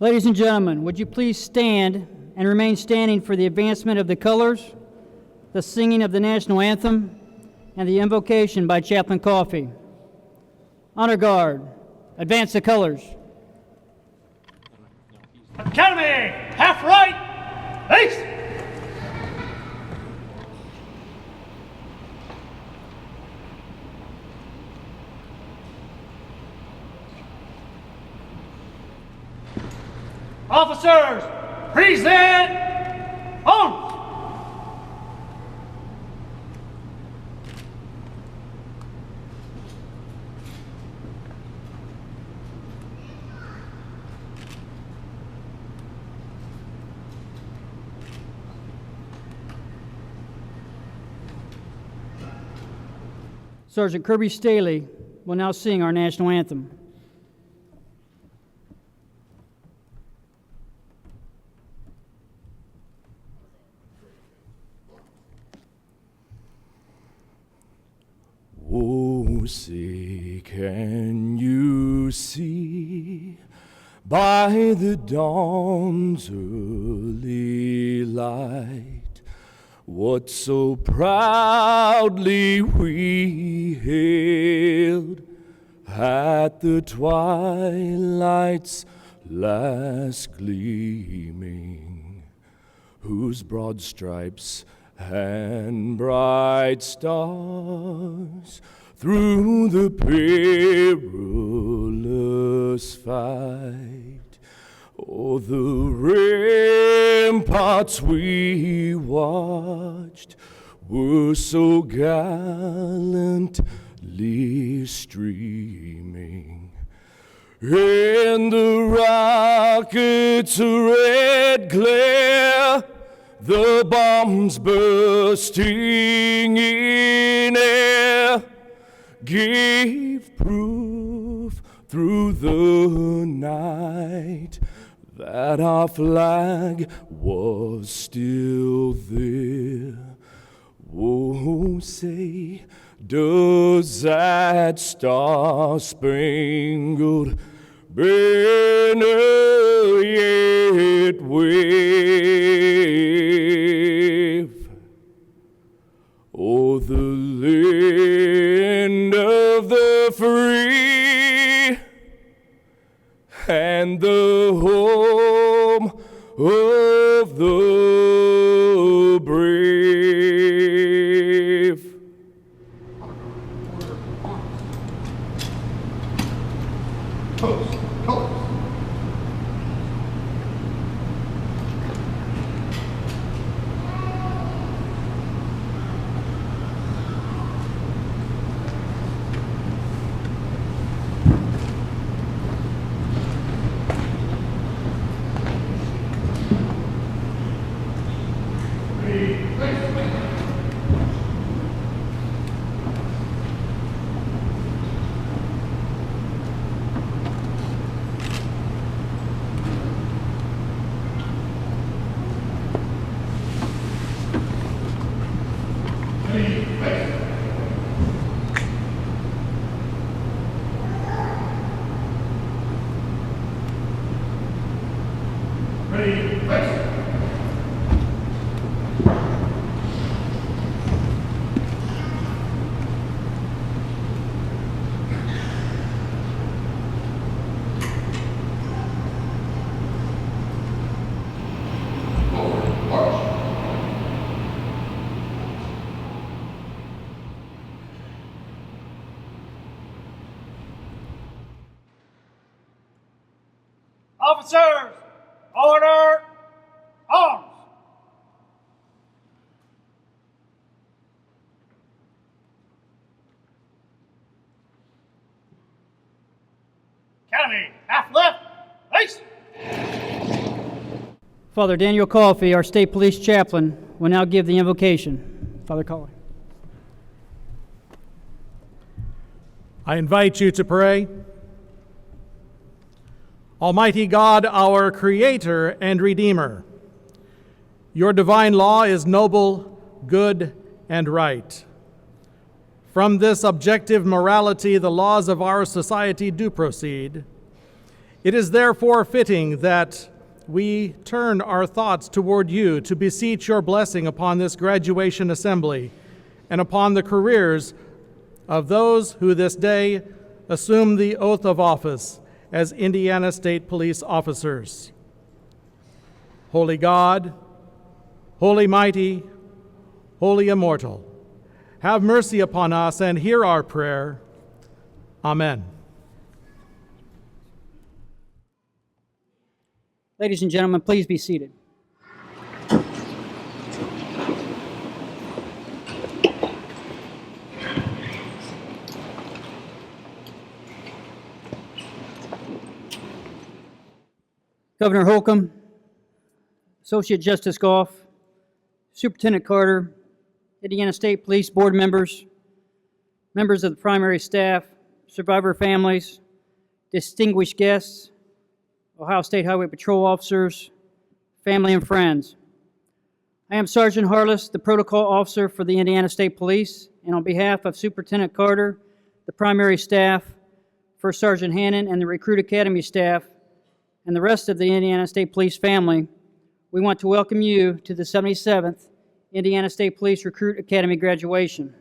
Ladies and gentlemen, would you please stand and remain standing for the advancement of the colors, the singing of the national anthem, and the invocation by Chaplain Coffey. Honor Guard, advance the colors. Academy, half right, east. Officers, present arms. Sergeant Kirby Staley will now sing our national anthem. Oh, say, can you see by the dawn's early light what so proudly we hailed at the twilight's last gleaming, whose broad stripes and bright stars through the perilous fight, oh, the ramparts we watched were so gallantly streaming, and the rocket's red glare, the bombs bursting in air, gave proof through the night that our flag was still there. Oh, say, does that star-spangled banner yet wave? Oh, the land of the free and the home of the brave. Post, colors. Officers, order, arms. Academy, half left, east. Father Daniel Coffey, our state police chaplain, will now give the invocation. Father Coffey. I invite you to pray. Almighty God, our Creator and Redeemer, your divine law is noble, good, and right. From this objective morality, the laws of our society do proceed. It is therefore fitting that we turn our thoughts toward you to beseech your blessing upon this graduation assembly and upon the careers of those who this day assume the oath of office as Indiana State Police officers. Holy God, holy mighty, holy immortal, have mercy upon us and hear our prayer. Amen. Ladies and gentlemen, please be seated. Governor Holcomb, Associate Justice Goff, Superintendent Carter, Indiana State Police Board members, members of the primary staff, survivor families, distinguished guests, Ohio State Highway Patrol officers, family and friends. I am Sergeant Harless, the Protocol Officer for the Indiana State Police, and on behalf of Superintendent Carter, the primary staff, First Sergeant Hannon, and the Recruit Academy staff, and the rest of the Indiana State Police family, we want to welcome you to the 77th Indiana State Police Recruit Academy graduation.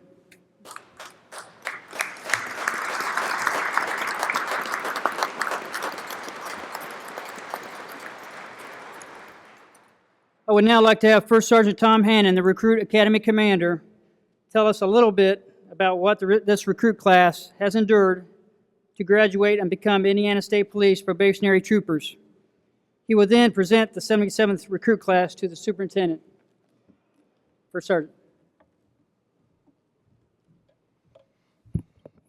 I would now like to have First Sergeant Tom Hannon, the Recruit Academy Commander, tell us a little bit about what this recruit class has endured to graduate and become Indiana State Police probationary troopers. He will then present the 77th recruit class to the Superintendent. First Sergeant.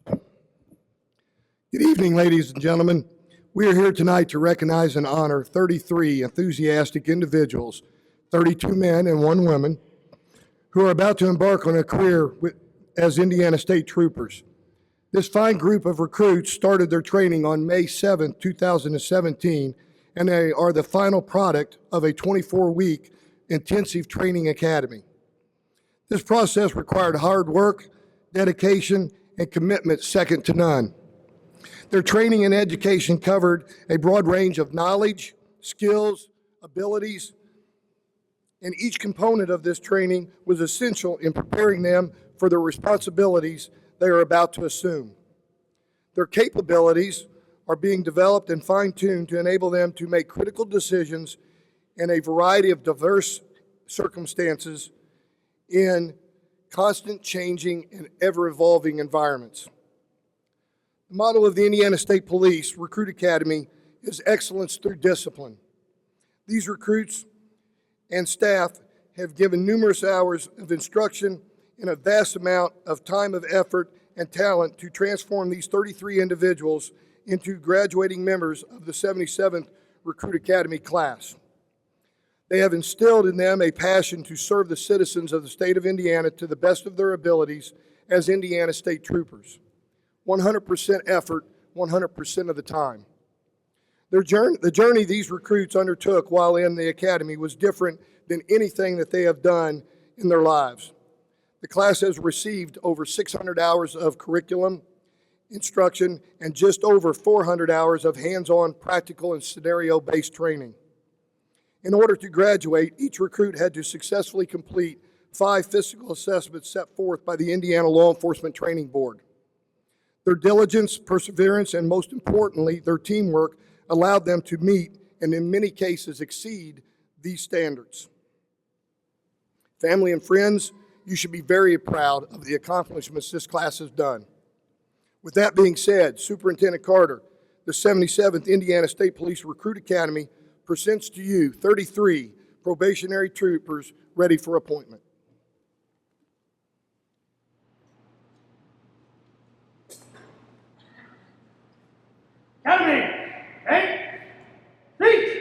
Good evening, ladies and gentlemen. We are here tonight to recognize and honor 33 enthusiastic individuals, 32 men and 1 woman, who are about to embark on a career as Indiana State Troopers. This fine group of recruits started their training on May 7, 2017, and they are the final product of a 24-week intensive training academy. This process required hard work, dedication, and commitment second to none. Their training and education covered a broad range of knowledge, skills, abilities, and each component of this training was essential in preparing them for the responsibilities they are about to assume. Their capabilities are being developed and fine-tuned to enable them to make critical decisions in a variety of diverse circumstances in constant changing and ever-evolving environments. The motto of the Indiana State Police Recruit Academy is excellence through discipline. These recruits and staff have given numerous hours of instruction and a vast amount of time, of effort, and talent to transform these 33 individuals into graduating members of the 77th Recruit Academy class. They have instilled in them a passion to serve the citizens of the state of Indiana to the best of their abilities as Indiana State Troopers. 100% effort, 100% of the time. The journey these recruits undertook while in the academy was different than anything that they have done in their lives. The class has received over 600 hours of curriculum, instruction, and just over 400 hours of hands-on practical and scenario-based training. In order to graduate, each recruit had to successfully complete 5 physical assessments set forth by the Indiana Law Enforcement Training Board. Their diligence, perseverance, and most importantly, their teamwork allowed them to meet and in many cases exceed these standards. Family and friends, you should be very proud of the accomplishments this class has done. With that being said, Superintendent Carter, the 77th Indiana State Police Recruit Academy presents to you 33 probationary troopers ready for appointment. Academy, 8, please.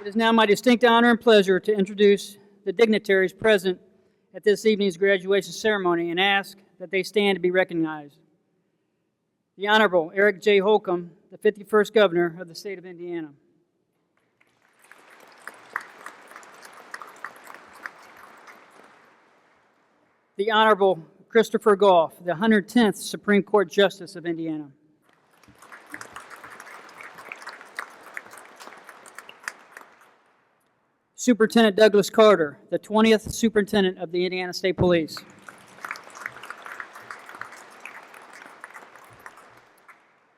It is now my distinct honor and pleasure to introduce the dignitaries present at this evening's graduation ceremony and ask that they stand to be recognized. The Honorable Eric J. Holcomb, the 51st Governor of the state of Indiana. the Honorable Christopher Goff, the 110th Supreme Court Justice of Indiana. Superintendent Douglas Carter, the 20th Superintendent of the Indiana State Police.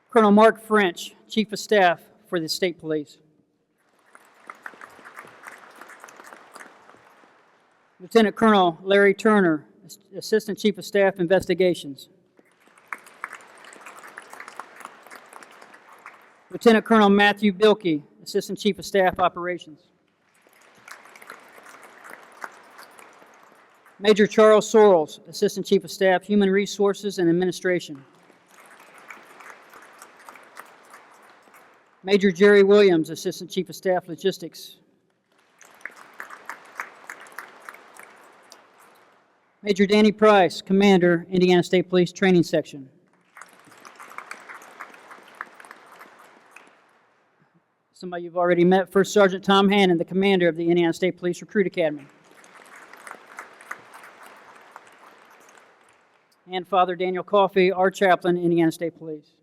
Colonel Mark French, Chief of Staff for the State Police. Lieutenant Colonel Larry Turner, Assistant Chief of Staff, Investigations. Lieutenant Colonel Matthew Bilkey, Assistant Chief of Staff, Operations. Major Charles Sorrells, Assistant Chief of Staff, Human Resources and Administration. Major Jerry Williams, Assistant Chief of Staff, Logistics. Major Danny Price, Commander, Indiana State Police Training Section. Somebody you've already met, First Sergeant Tom Hannon, the Commander of the Indiana State Police Recruit Academy. And Father Daniel Coffey, our chaplain, Indiana State Police.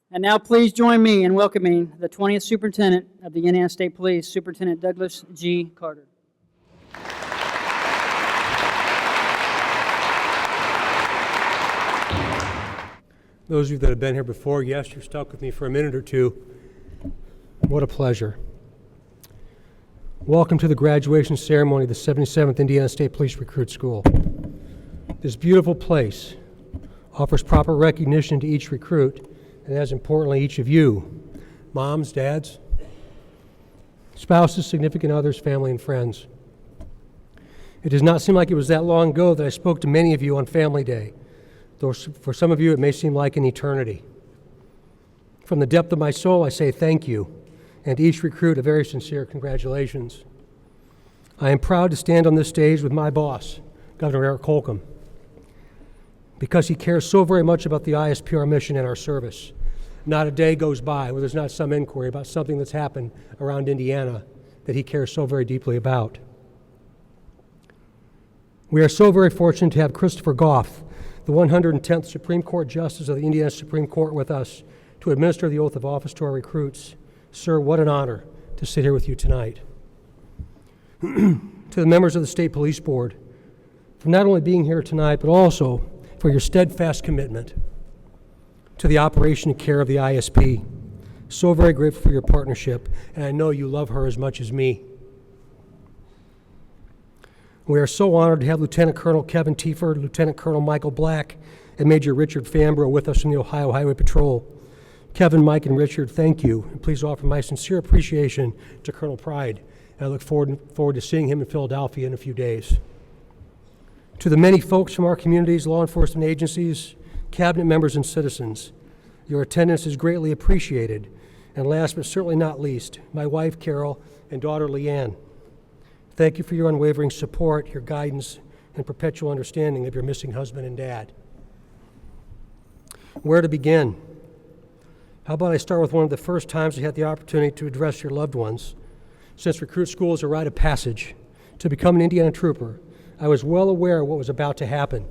And now please join me in welcoming the 20th Superintendent of the Indiana State Police, Superintendent Douglas G. Carter. Those of you that have been here before, yes, you're stuck with me for a minute or two. What a pleasure. Welcome to the graduation ceremony of the 77th Indiana State Police Recruit School. This beautiful place offers proper recognition to each recruit, and as importantly, each of you, moms, dads, spouses, significant others, family, and friends. It does not seem like it was that long ago that I spoke to many of you on Family Day, though for some of you it may seem like an eternity. From the depth of my soul, I say thank you, and to each recruit, a very sincere congratulations. I am proud to stand on this stage with my boss, Governor Eric Holcomb, because he cares so very much about the ISPR mission and our service. Not a day goes by where there's not some inquiry about something that's happened around Indiana that he cares so very deeply about. We are so very fortunate to have Christopher Goff, the 110th Supreme Court Justice of the Indiana Supreme Court, with us to administer the oath of office to our recruits. Sir, what an honor to sit here with you tonight. To the members of the State Police Board, for not only being here tonight, but also for your steadfast commitment to the operation and care of the ISP. So very grateful for your partnership, and I know you love her as much as me. We are so honored to have Lieutenant Colonel Kevin Tieford, Lieutenant Colonel Michael Black, and Major Richard Fambro with us from the Ohio Highway Patrol. Kevin, Mike, and Richard, thank you, and please offer my sincere appreciation to Colonel Pride. And I look forward to seeing him in Philadelphia in a few days. To the many folks from our communities, law enforcement agencies, cabinet members, and citizens, your attendance is greatly appreciated. And last but certainly not least, my wife, Carol, and daughter, Leanne. Thank you for your unwavering support, your guidance, and perpetual understanding of your missing husband and dad. Where to begin? How about I start with one of the first times I had the opportunity to address your loved ones. Since recruit school is a rite of passage to become an Indiana trooper, I was well aware of what was about to happen.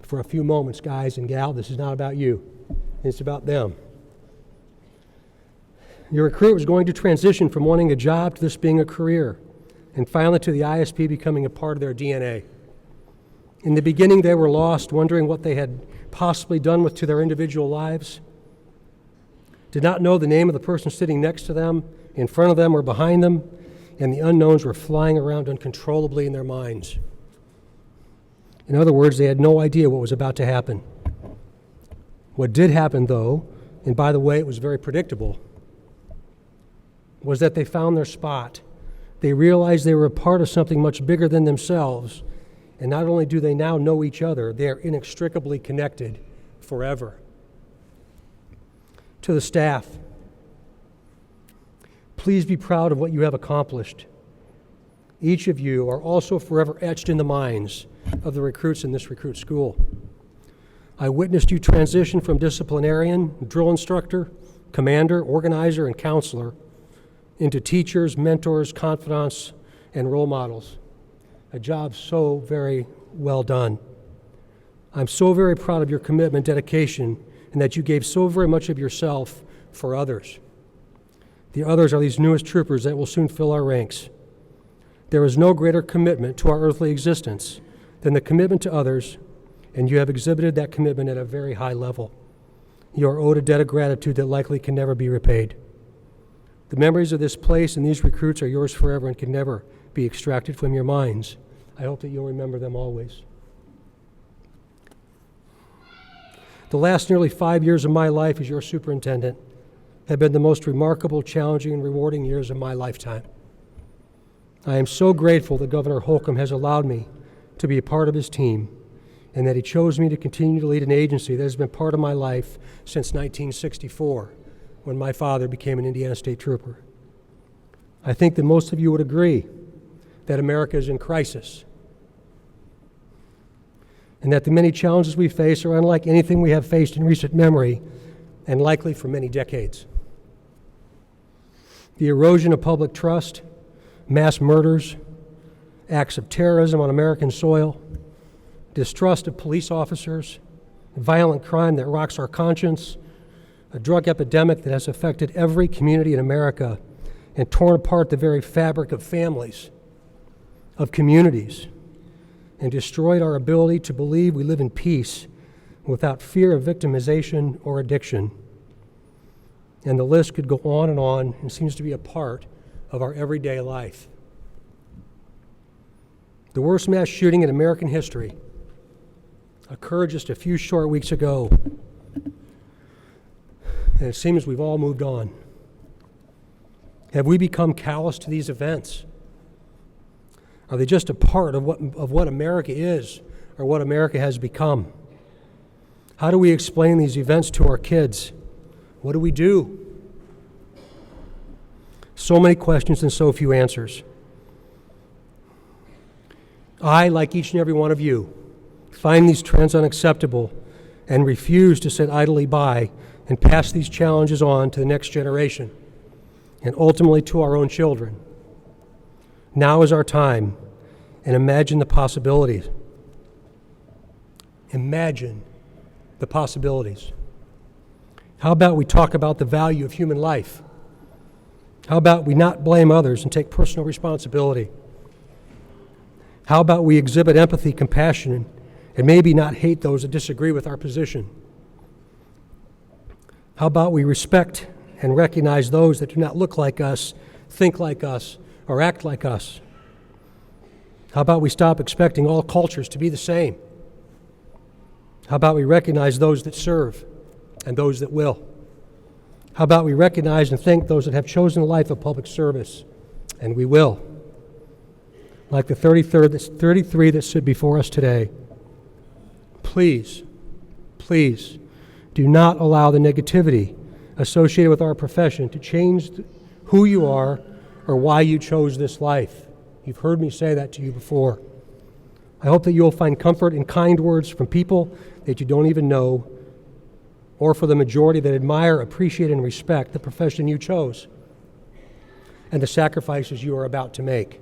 For a few moments, guys and gal, this is not about you. It's about them. Your recruit was going to transition from wanting a job to this being a career, and finally to the ISP becoming a part of their DNA. In the beginning, they were lost, wondering what they had possibly done to their individual lives. Did not know the name of the person sitting next to them, in front of them, or behind them, and the unknowns were flying around uncontrollably in their minds. In other words, they had no idea what was about to happen. What did happen, though, and by the way, it was very predictable, was that they found their spot. They realized they were a part of something much bigger than themselves, and not only do they now know each other, they are inextricably connected forever. To the staff, please be proud of what you have accomplished. Each of you are also forever etched in the minds of the recruits in this recruit school. I witnessed you transition from disciplinarian, drill instructor, commander, organizer, and counselor, into teachers, mentors, confidants, and role models. A job so very well done. I'm so very proud of your commitment, dedication, and that you gave so very much of yourself for others. The others are these newest troopers that will soon fill our ranks. There is no greater commitment to our earthly existence than the commitment to others, and you have exhibited that commitment at a very high level. You are owed a debt of gratitude that likely can never be repaid. The memories of this place and these recruits are yours forever and can never be extracted from your minds. I hope that you'll remember them always. The last nearly 5 years of my life as your superintendent have been the most remarkable, challenging, and rewarding years of my lifetime. I am so grateful that Governor Holcomb has allowed me to be a part of his team and that he chose me to continue to lead an agency that has been part of my life since 1964, when my father became an Indiana State Trooper. I think that most of you would agree that America is in crisis and that the many challenges we face are unlike anything we have faced in recent memory and likely for many decades. The erosion of public trust, mass murders, acts of terrorism on American soil, distrust of police officers, violent crime that rocks our conscience, a drug epidemic that has affected every community in America and torn apart the very fabric of families, of communities, and destroyed our ability to believe we live in peace without fear of victimization or addiction. And the list could go on and seems to be a part of our everyday life. The worst mass shooting in American history occurred just a few short weeks ago, and it seems we've all moved on. Have we become callous to these events? Are they just a part of what America is or what America has become? How do we explain these events to our kids? What do we do? So many questions and so few answers. I, like each and every one of you, find these trends unacceptable and refuse to sit idly by and pass these challenges on to the next generation and ultimately to our own children. Now is our time, and imagine the possibilities. Imagine the possibilities. How about we talk about the value of human life? How about we not blame others and take personal responsibility? How about we exhibit empathy, compassion, and maybe not hate those that disagree with our position? How about we respect and recognize those that do not look like us, think like us, or act like us? How about we stop expecting all cultures to be the same? How about we recognize those that serve and those that will? How about we recognize and thank those that have chosen a life of public service, and we will? Like the 33 that stood before us today, please, please do not allow the negativity associated with our profession to change who you are or why you chose this life. You've heard me say that to you before. I hope that you'll find comfort in kind words from people that you don't even know, or for the majority that admire, appreciate, and respect the profession you chose and the sacrifices you are about to make.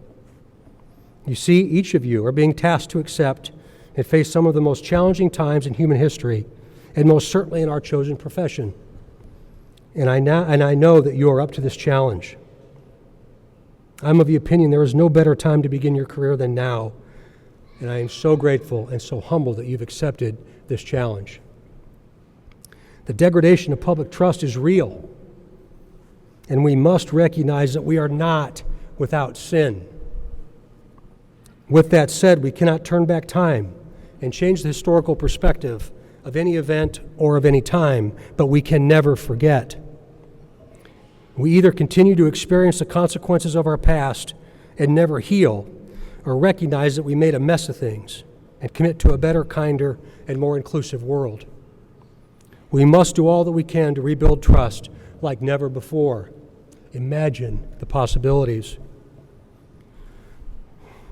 You see, each of you are being tasked to accept and face some of the most challenging times in human history, and most certainly in our chosen profession. And I know that you are up to this challenge. I'm of the opinion there is no better time to begin your career than now, and I am so grateful and so humbled that you've accepted this challenge. The degradation of public trust is real, and we must recognize that we are not without sin. With that said, we cannot turn back time and change the historical perspective of any event or of any time, but we can never forget. We either continue to experience the consequences of our past and never heal, or recognize that we made a mess of things and commit to a better, kinder, and more inclusive world. We must do all that we can to rebuild trust like never before. Imagine the possibilities.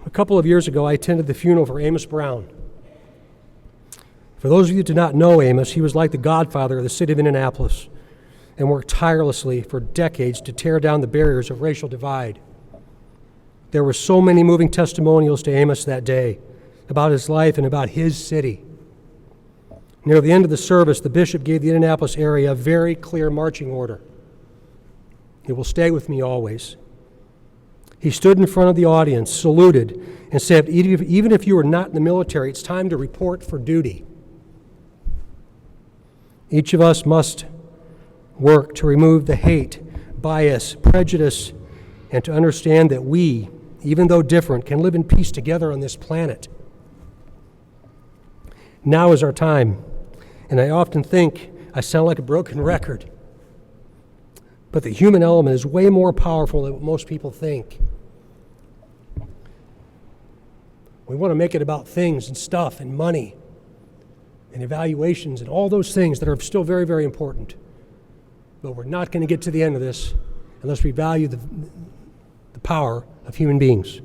A couple of years ago, I attended the funeral for Amos Brown. For those of you who do not know Amos, he was like the godfather of the city of Indianapolis. and worked tirelessly for decades to tear down the barriers of racial divide. There were so many moving testimonials to Amos that day about his life and about his city. Near the end of the service, the bishop gave the Indianapolis area a very clear marching order. It will stay with me always. He stood in front of the audience, saluted, and said, even if you are not in the military, it's time to report for duty. Each of us must work to remove the hate, bias, prejudice, and to understand that we, even though different, can live in peace together on this planet. Now is our time, and I often think I sound like a broken record. But the human element is way more powerful than what most people think. We want to make it about things and stuff and money and evaluations and all those things that are still very, very important. But we're not going to get to the end of this unless we value the power of human beings.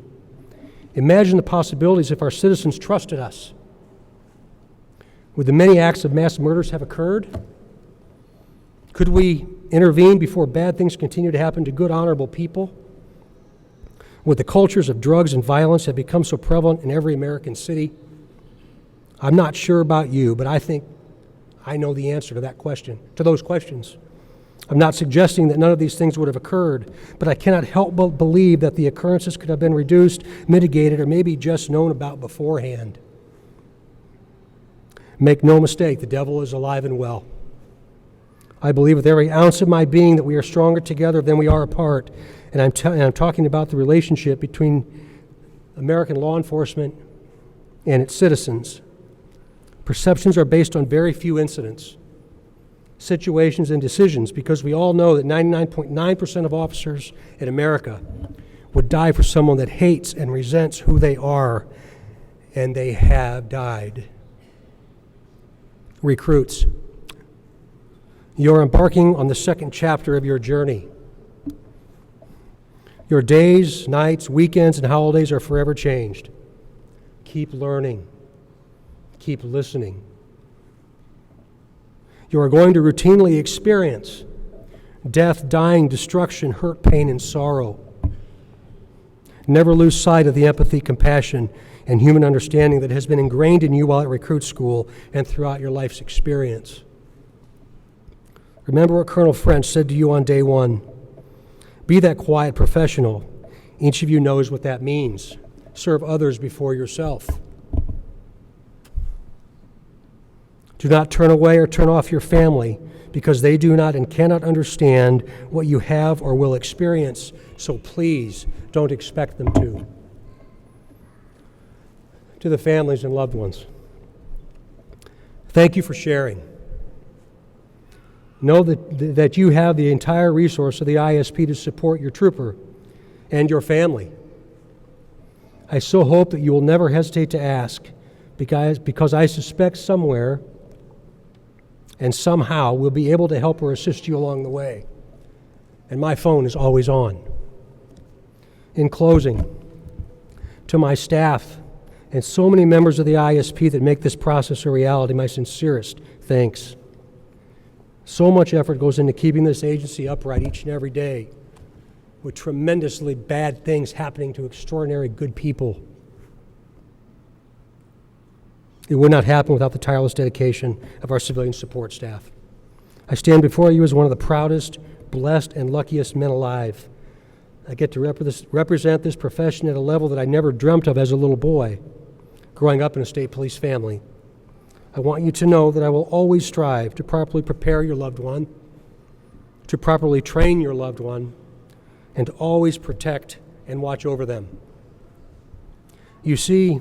Imagine the possibilities if our citizens trusted us. Would the many acts of mass murders have occurred? Could we intervene before bad things continue to happen to good, honorable people? Would the cultures of drugs and violence have become so prevalent in every American city? I'm not sure about you, but I think I know the answer to that question, to those questions. I'm not suggesting that none of these things would have occurred, but I cannot help but believe that the occurrences could have been reduced, mitigated, or maybe just known about beforehand. Make no mistake, the devil is alive and well. I believe with every ounce of my being that we are stronger together than we are apart. And I'm talking about the relationship between American law enforcement and its citizens. Perceptions are based on very few incidents, situations, and decisions, because we all know that 99.9% of officers in America would die for someone that hates and resents who they are, and they have died. Recruits, you're embarking on the second chapter of your journey. Your days, nights, weekends, and holidays are forever changed. Keep learning. Keep listening. You are going to routinely experience death, dying, destruction, hurt, pain, and sorrow. Never lose sight of the empathy, compassion, and human understanding that has been ingrained in you while at recruit school and throughout your life's experience. Remember what Colonel French said to you on day one. Be that quiet professional. Each of you knows what that means. Serve others before yourself. Do not turn away or turn off your family because they do not and cannot understand what you have or will experience, so please don't expect them to. To the families and loved ones, thank you for sharing. Know that you have the entire resource of the ISP to support your trooper and your family. I so hope that you will never hesitate to ask, because I suspect somewhere and somehow we'll be able to help or assist you along the way. And my phone is always on. In closing, to my staff and so many members of the ISP that make this process a reality, my sincerest thanks. So much effort goes into keeping this agency upright each and every day, with tremendously bad things happening to extraordinary good people. It would not happen without the tireless dedication of our civilian support staff. I stand before you as one of the proudest, blessed, and luckiest men alive. I get to represent this profession at a level that I never dreamt of as a little boy, growing up in a state police family. I want you to know that I will always strive to properly prepare your loved one, to properly train your loved one, and to always protect and watch over them. You see,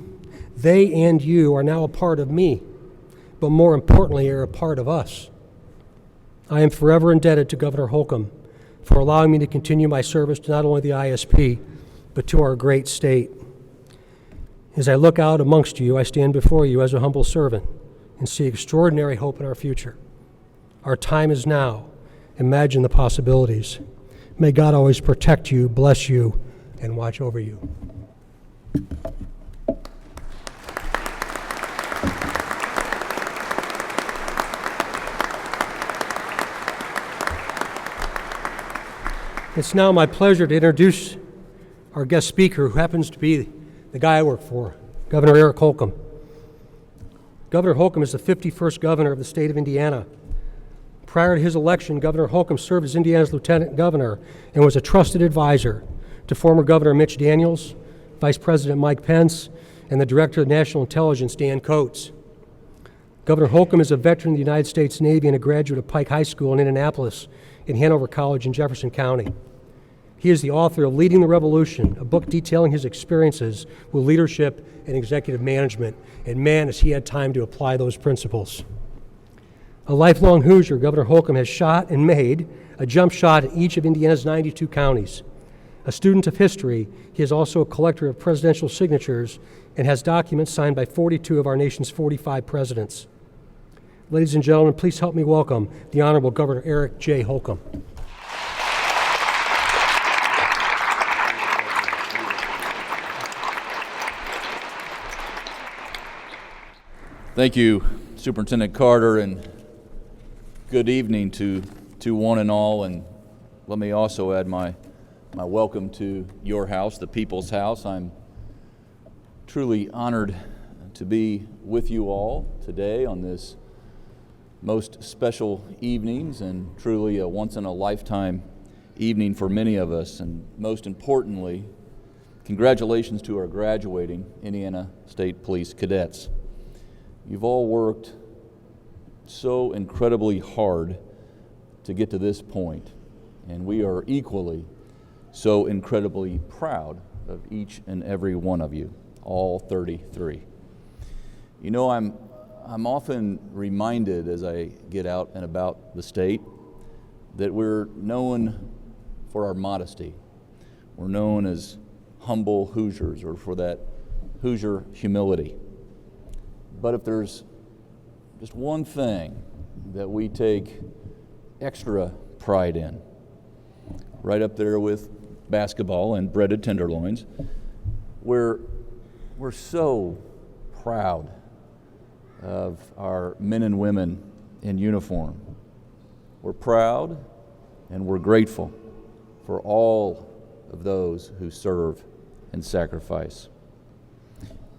they and you are now a part of me, but more importantly, are a part of us. I am forever indebted to Governor Holcomb for allowing me to continue my service to not only the ISP, but to our great state. As I look out amongst you, I stand before you as a humble servant and see extraordinary hope in our future. Our time is now. Imagine the possibilities. May God always protect you, bless you, and watch over you. It's now my pleasure to introduce our guest speaker, who happens to be the guy I work for, Governor Eric Holcomb. Governor Holcomb is the 51st governor of the state of Indiana. Prior to his election, Governor Holcomb served as Indiana's lieutenant governor and was a trusted advisor to former Governor Mitch Daniels, Vice President Mike Pence, and the Director of National Intelligence, Dan Coates. Governor Holcomb is a veteran of the United States Navy and a graduate of Pike High School in Indianapolis and Hanover College in Jefferson County. He is the author of Leading the Revolution, a book detailing his experiences with leadership and executive management, and man, has he had time to apply those principles. A lifelong Hoosier, Governor Holcomb has shot and made a jump shot in each of Indiana's 92 counties. A student of history, he is also a collector of presidential signatures and has documents signed by 42 of our nation's 45 presidents. Ladies and gentlemen, please help me welcome the Honorable Governor Eric J. Holcomb. Thank you, Superintendent Carter, and good evening to one and all. And let me also add my welcome to your house, the People's House. I'm truly honored to be with you all today on this most special evenings, and truly a once-in-a-lifetime evening for many of us. And most importantly, congratulations to our graduating Indiana State Police cadets. You've all worked so incredibly hard to get to this point, and we are equally so incredibly proud of each and every one of you, all 33. You know, I'm often reminded as I get out and about the state that we're known for our modesty. We're known as humble Hoosiers, or for that Hoosier humility. But if there's just one thing that we take extra pride in, right up there with basketball and breaded tenderloins, we're so proud of our men and women in uniform. We're proud and we're grateful for all of those who serve and sacrifice.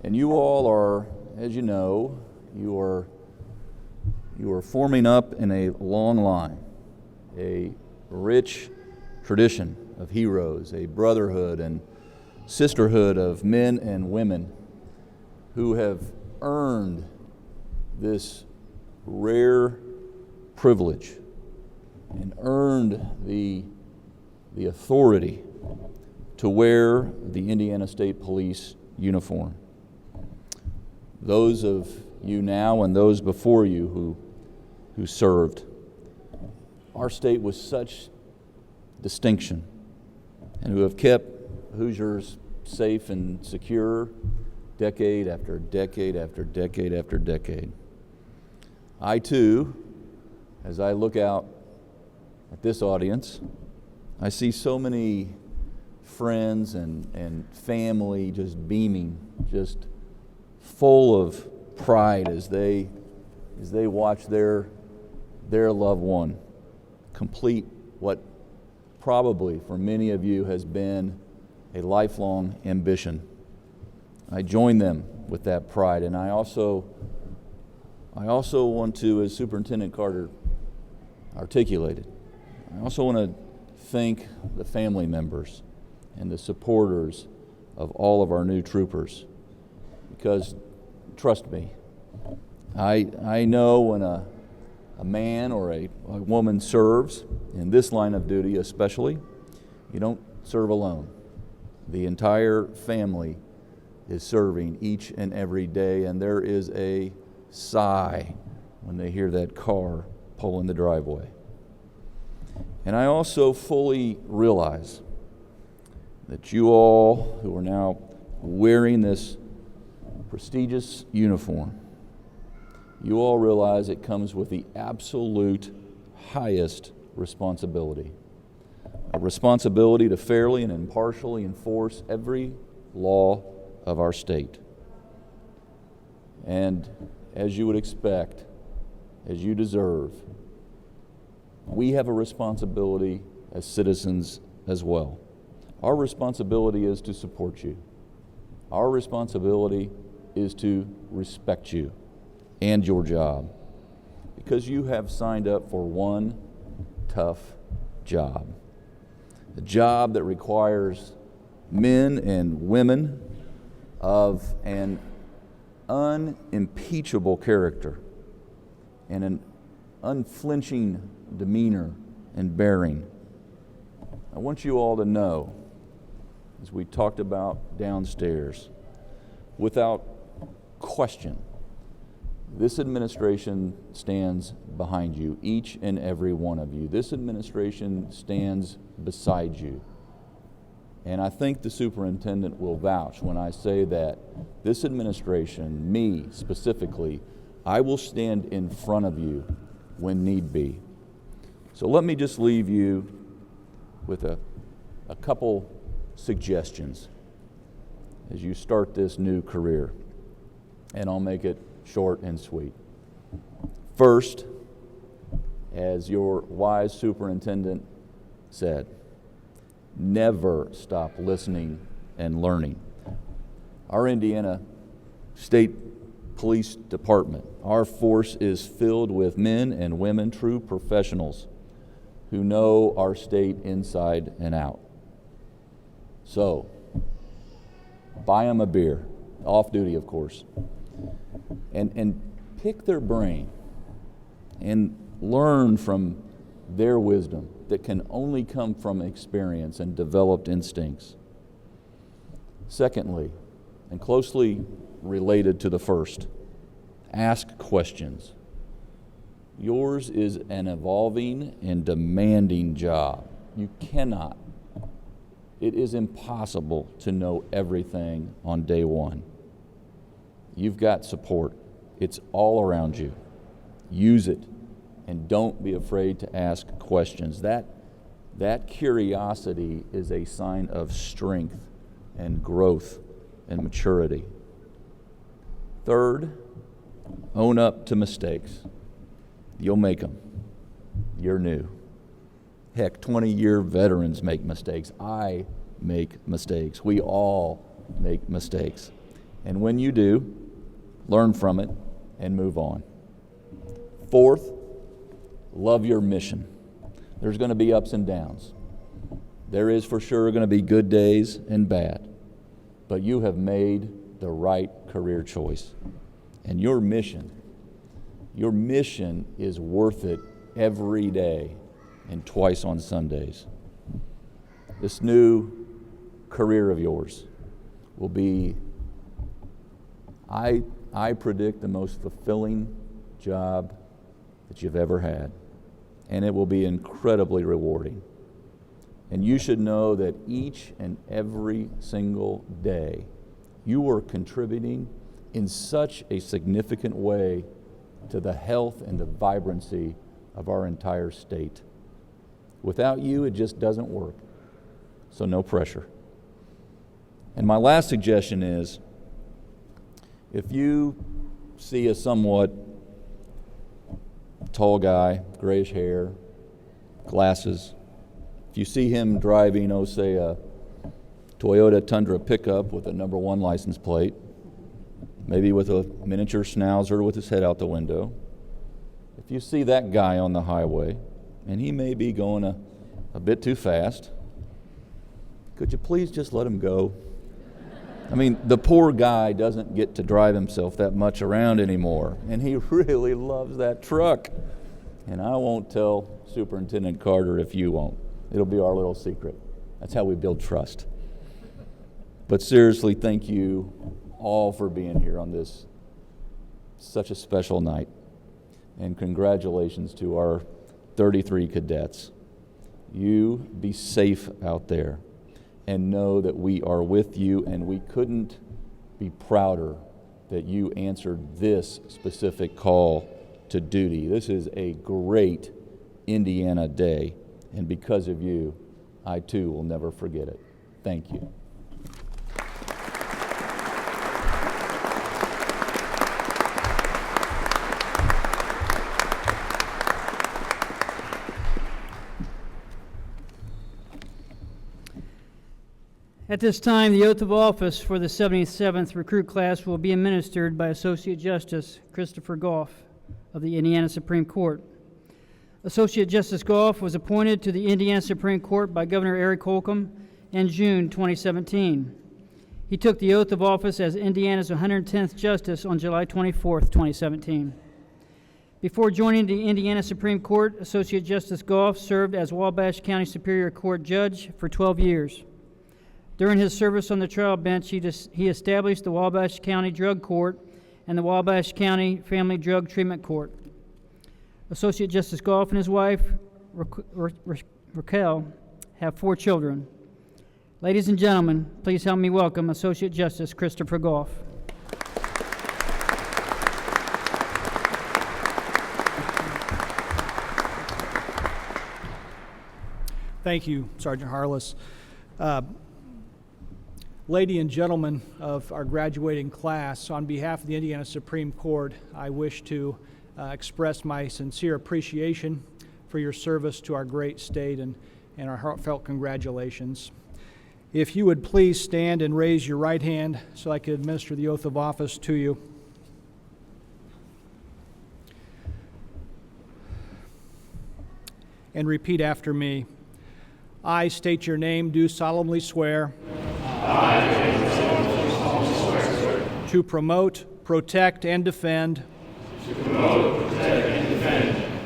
And you all are, as you know, you are forming up in a long line, a rich tradition of heroes, a brotherhood and sisterhood of men and women who have earned this rare privilege and earned the authority to wear the Indiana State Police uniform. Those of you now and those before you who served. Our state with such distinction, and who have kept Hoosiers safe and secure decade after decade after decade after decade. I too, as I look out at this audience, I see so many friends and family just beaming, just full of pride as they watch their loved one complete what probably for many of you has been a lifelong ambition. I join them with that pride, and I also want to, as Superintendent Carter articulated, I also want to thank the family members and the supporters of all of our new troopers, because trust me, I know when a man or a woman serves, in this line of duty especially, you don't serve alone. The entire family is serving each and every day, and there is a sigh when they hear that car pull in the driveway. And I also fully realize that you all who are now wearing this prestigious uniform, you all realize it comes with the absolute highest responsibility. A responsibility to fairly and impartially enforce every law of our state. And as you would expect, as you deserve, we have a responsibility as citizens as well. Our responsibility is to support you. Our responsibility is to respect you and your job, because you have signed up for one tough job. A job that requires men and women of an unimpeachable character and an unflinching demeanor and bearing. I want you all to know, as we talked about downstairs, without question, this administration stands behind you, each and every one of you. This administration stands beside you. And I think the superintendent will vouch when I say that this administration, me specifically, I will stand in front of you when need be. So let me just leave you with a couple suggestions as you start this new career, and I'll make it short and sweet. First, as your wise superintendent said, never stop listening and learning. Our Indiana State Police Department, our force is filled with men and women, true professionals who know our state inside and out. So, buy them a beer, off duty of course, and pick their brain and learn from their wisdom that can only come from experience and developed instincts. Secondly, and closely related to the first, ask questions. Yours is an evolving and demanding job. You cannot, it is impossible to know everything on day one. You've got support. It's all around you. Use it, and don't be afraid to ask questions. That curiosity is a sign of strength and growth and maturity. Third, own up to mistakes. You'll make them. You're new. Heck, 20-year veterans make mistakes. I make mistakes. We all make mistakes. And when you do, learn from it and move on. Fourth, love your mission. There's going to be ups and downs. There is for sure going to be good days and bad. But you have made the right career choice. And your mission is worth it every day and twice on Sundays. This new career of yours will be, I predict, the most fulfilling job that you've ever had. And it will be incredibly rewarding. And you should know that each and every single day you are contributing in such a significant way to the health and the vibrancy of our entire state. Without you, it just doesn't work. So no pressure. And my last suggestion is, if you see a somewhat tall guy, grayish hair, glasses, if you see him driving, say a Toyota Tundra pickup with a number 1 license plate, maybe with a miniature schnauzer with his head out the window, if you see that guy on the highway, and he may be going a bit too fast, could you please just let him go? I mean, the poor guy doesn't get to drive himself that much around anymore, and he really loves that truck. And I won't tell Superintendent Carter if you won't. It'll be our little secret. That's how we build trust. But seriously, thank you all for being here on this such a special night. And congratulations to our 33 cadets. You be safe out there and know that we are with you, and we couldn't be prouder that you answered this specific call to duty. This is a great Indiana day, and because of you, I too will never forget it. Thank you. At this time, the oath of office for the 77th recruit class will be administered by Associate Justice Christopher Goff of the Indiana Supreme Court. Associate Justice Goff was appointed to the Indiana Supreme Court by Governor Eric Holcomb in June 2017. He took the oath of office as Indiana's 110th Justice on July 24, 2017. Before joining the Indiana Supreme Court, Associate Justice Goff served as Wabash County Superior Court Judge for 12 years. During his service on the trial bench, he established the Wabash County Drug Court and the Wabash County Family Drug Treatment Court. Associate Justice Goff and his wife, Raquel, have 4 children. Ladies and gentlemen, please help me welcome Associate Justice Christopher Goff. Thank you, Sergeant Harless. Ladies and gentlemen of our graduating class, on behalf of the Indiana Supreme Court, I wish to express my sincere appreciation for your service to our great state and our heartfelt congratulations. If you would please stand and raise your right hand so I can administer the oath of office to you. And repeat after me. I state your name, do solemnly swear. To promote, protect, and defend.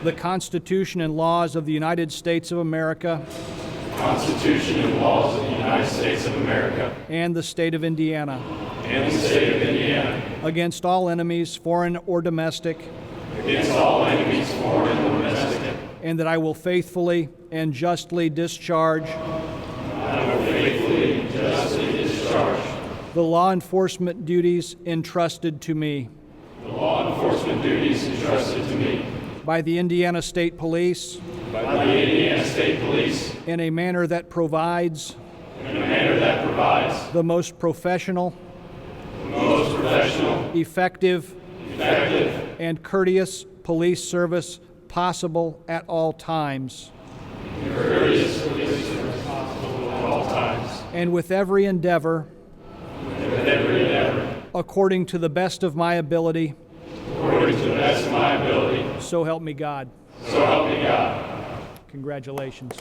The Constitution and laws of the United States of America. Constitution and laws of the United States of America. And the state of Indiana. And the state of Indiana. Against all enemies, foreign or domestic. Against all enemies, foreign or domestic. And that I will faithfully and justly discharge. The law enforcement duties entrusted to me. The law enforcement duties entrusted to me. By the Indiana State Police. By the Indiana State Police. In a manner that provides. In a manner that provides. The most professional. The most professional. Effective. And courteous police service possible at all times. Courteous police service possible at all times. And with every endeavor. According to the best of my ability. According to the best of my ability. So help me God. So help me God. Congratulations.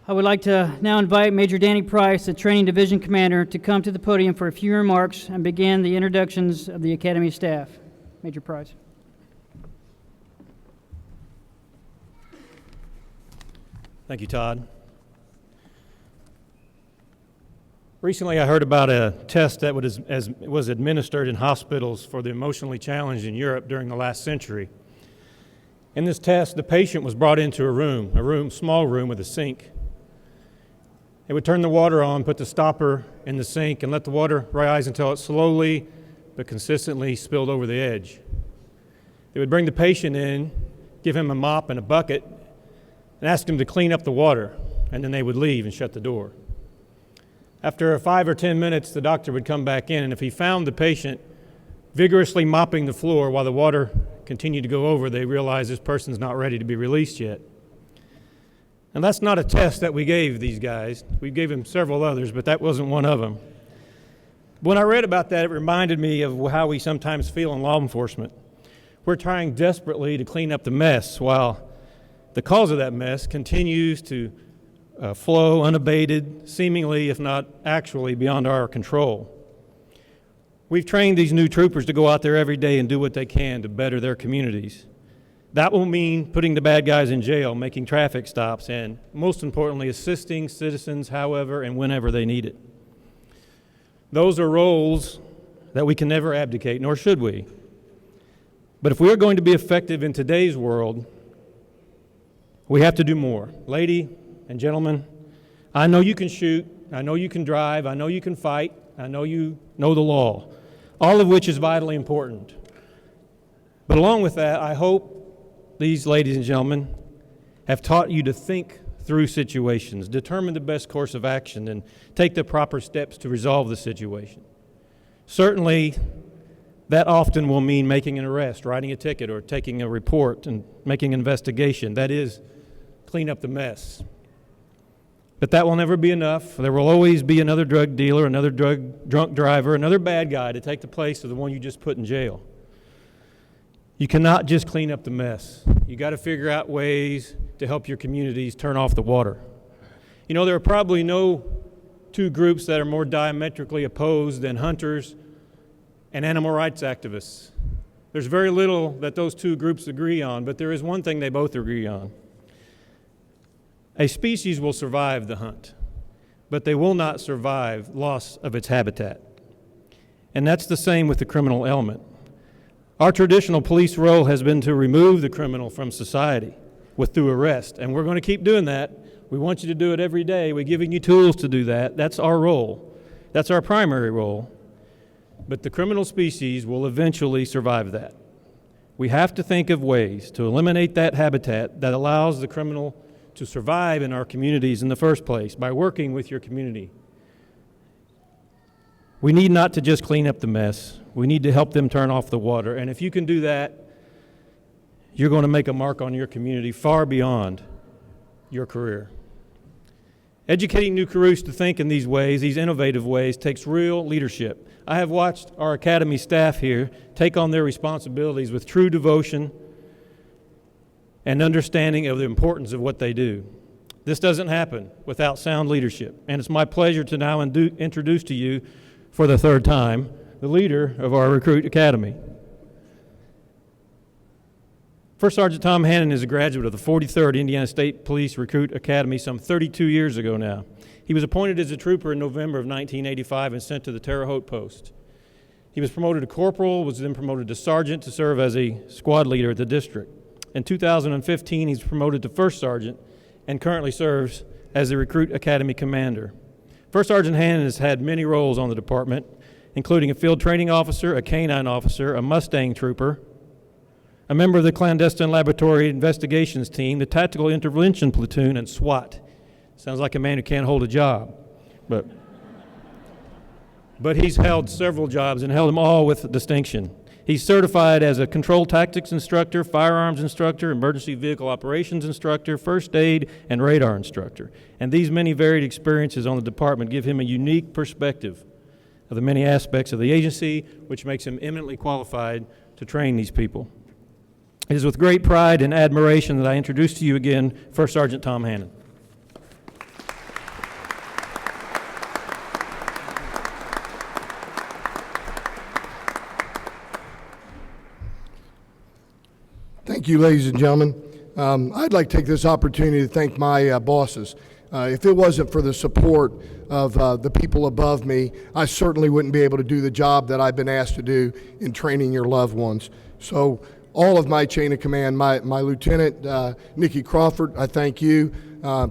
I would like to now invite Major Danny Price, the Training Division Commander, to come to the podium for a few remarks and begin the introductions of the Academy staff. Major Price. Thank you, Todd. Recently, I heard about a test that was administered in hospitals for the emotionally challenged in Europe during the last century. In this test, the patient was brought into a small room with a sink. It would turn the water on, put the stopper in the sink, and let the water rise until it slowly but consistently spilled over the edge. They would bring the patient in, give him a mop and a bucket, and ask him to clean up the water, and then they would leave and shut the door. After 5 or 10 minutes, the doctor would come back in, and if he found the patient vigorously mopping the floor while the water continued to go over, they realized this person's not ready to be released yet. And that's not a test that we gave these guys. We gave them several others, but that wasn't one of them. When I read about that, it reminded me of how we sometimes feel in law enforcement. We're trying desperately to clean up the mess while the cause of that mess continues to flow unabated, seemingly, if not actually, beyond our control. We've trained these new troopers to go out there every day and do what they can to better their communities. That will mean putting the bad guys in jail, making traffic stops, and most importantly, assisting citizens however and whenever they need it. Those are roles that we can never abdicate, nor should we. But if we are going to be effective in today's world, we have to do more. Lady and gentlemen, I know you can shoot, I know you can drive, I know you can fight, I know you know the law, all of which is vitally important. But along with that, I hope these ladies and gentlemen have taught you to think through situations, determine the best course of action, and take the proper steps to resolve the situation. Certainly, that often will mean making an arrest, writing a ticket, or taking a report and making an investigation. That is, clean up the mess. But that will never be enough. There will always be another drug dealer, another drunk driver, another bad guy to take the place of the one you just put in jail. You cannot just clean up the mess. You got to figure out ways to help your communities turn off the water. You know, there are probably no two groups that are more diametrically opposed than hunters and animal rights activists. There's very little that those two groups agree on, but there is one thing they both agree on. A species will survive the hunt, but they will not survive loss of its habitat. And that's the same with the criminal element. Our traditional police role has been to remove the criminal from society through arrest, and we're going to keep doing that. We want you to do it every day. We're giving you tools to do that. That's our role. That's our primary role. But the criminal species will eventually survive that. We have to think of ways to eliminate that habitat that allows the criminal to survive in our communities in the first place by working with your community. We need not to just clean up the mess. We need to help them turn off the water. And if you can do that, you're going to make a mark on your community far beyond your career. Educating new crews to think in these ways, these innovative ways, takes real leadership. I have watched our academy staff here take on their responsibilities with true devotion and understanding of the importance of what they do. This doesn't happen without sound leadership, and it's my pleasure to now introduce to you, for the third time, the leader of our Recruit Academy. First Sergeant Tom Hannon is a graduate of the 43rd Indiana State Police Recruit Academy some 32 years ago now. He was appointed as a trooper in November of 1985 and sent to the Terre Haute post. He was promoted to corporal, was then promoted to sergeant to serve as a squad leader at the district. In 2015, he's promoted to first sergeant and currently serves as the Recruit Academy commander. First Sergeant Hannon has had many roles on the department, including a field training officer, a canine officer, a Mustang trooper, a member of the clandestine laboratory investigations team, the tactical intervention platoon, and SWAT. Sounds like a man who can't hold a job, but he's held several jobs and held them all with distinction. He's certified as a control tactics instructor, firearms instructor, emergency vehicle operations instructor, first aid, and radar instructor. And these many varied experiences on the department give him a unique perspective of the many aspects of the agency, which makes him eminently qualified to train these people. It is with great pride and admiration that I introduce to you again First Sergeant Tom Hannon. Thank you, ladies and gentlemen. I'd like to take this opportunity to thank my bosses. If it wasn't for the support of the people above me, I certainly wouldn't be able to do the job that I've been asked to do in training your loved ones. So all of my chain of command, my Lieutenant Nikki Crawford, I thank you,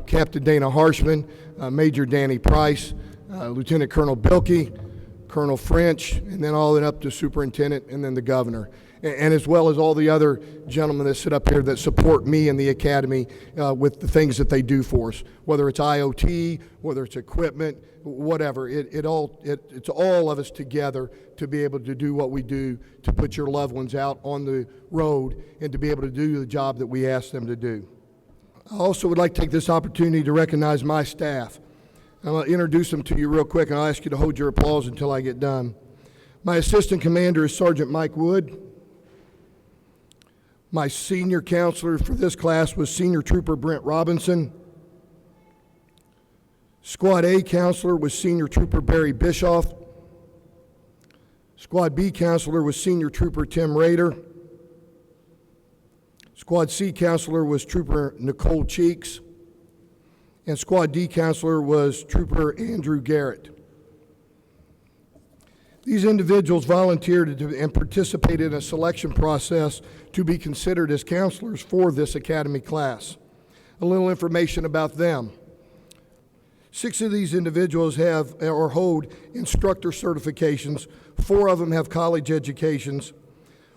Captain Dana Harshman, Major Danny Price, Lieutenant Colonel Bilkey, Colonel French, and then all the way up to Superintendent and then the Governor. And as well as all the other gentlemen that sit up here that support me and the Academy with the things that they do for us, whether it's IoT, whether it's equipment, whatever. It's all of us together to be able to do what we do to put your loved ones out on the road and to be able to do the job that we ask them to do. I also would like to take this opportunity to recognize my staff. I'm going to introduce them to you real quick, and I'll ask you to hold your applause until I get done. My assistant commander is Sergeant Mike Wood. My senior counselor for this class was Senior Trooper Brent Robinson. Squad A counselor was Senior Trooper Barry Bischoff. Squad B counselor was Senior Trooper Tim Rader. Squad C counselor was Trooper Nicole Cheeks. And Squad D counselor was Trooper Andrew Garrett. These individuals volunteered and participated in a selection process to be considered as counselors for this Academy class. A little information about them. 6 of these individuals have or hold instructor certifications. 4 of them have college educations.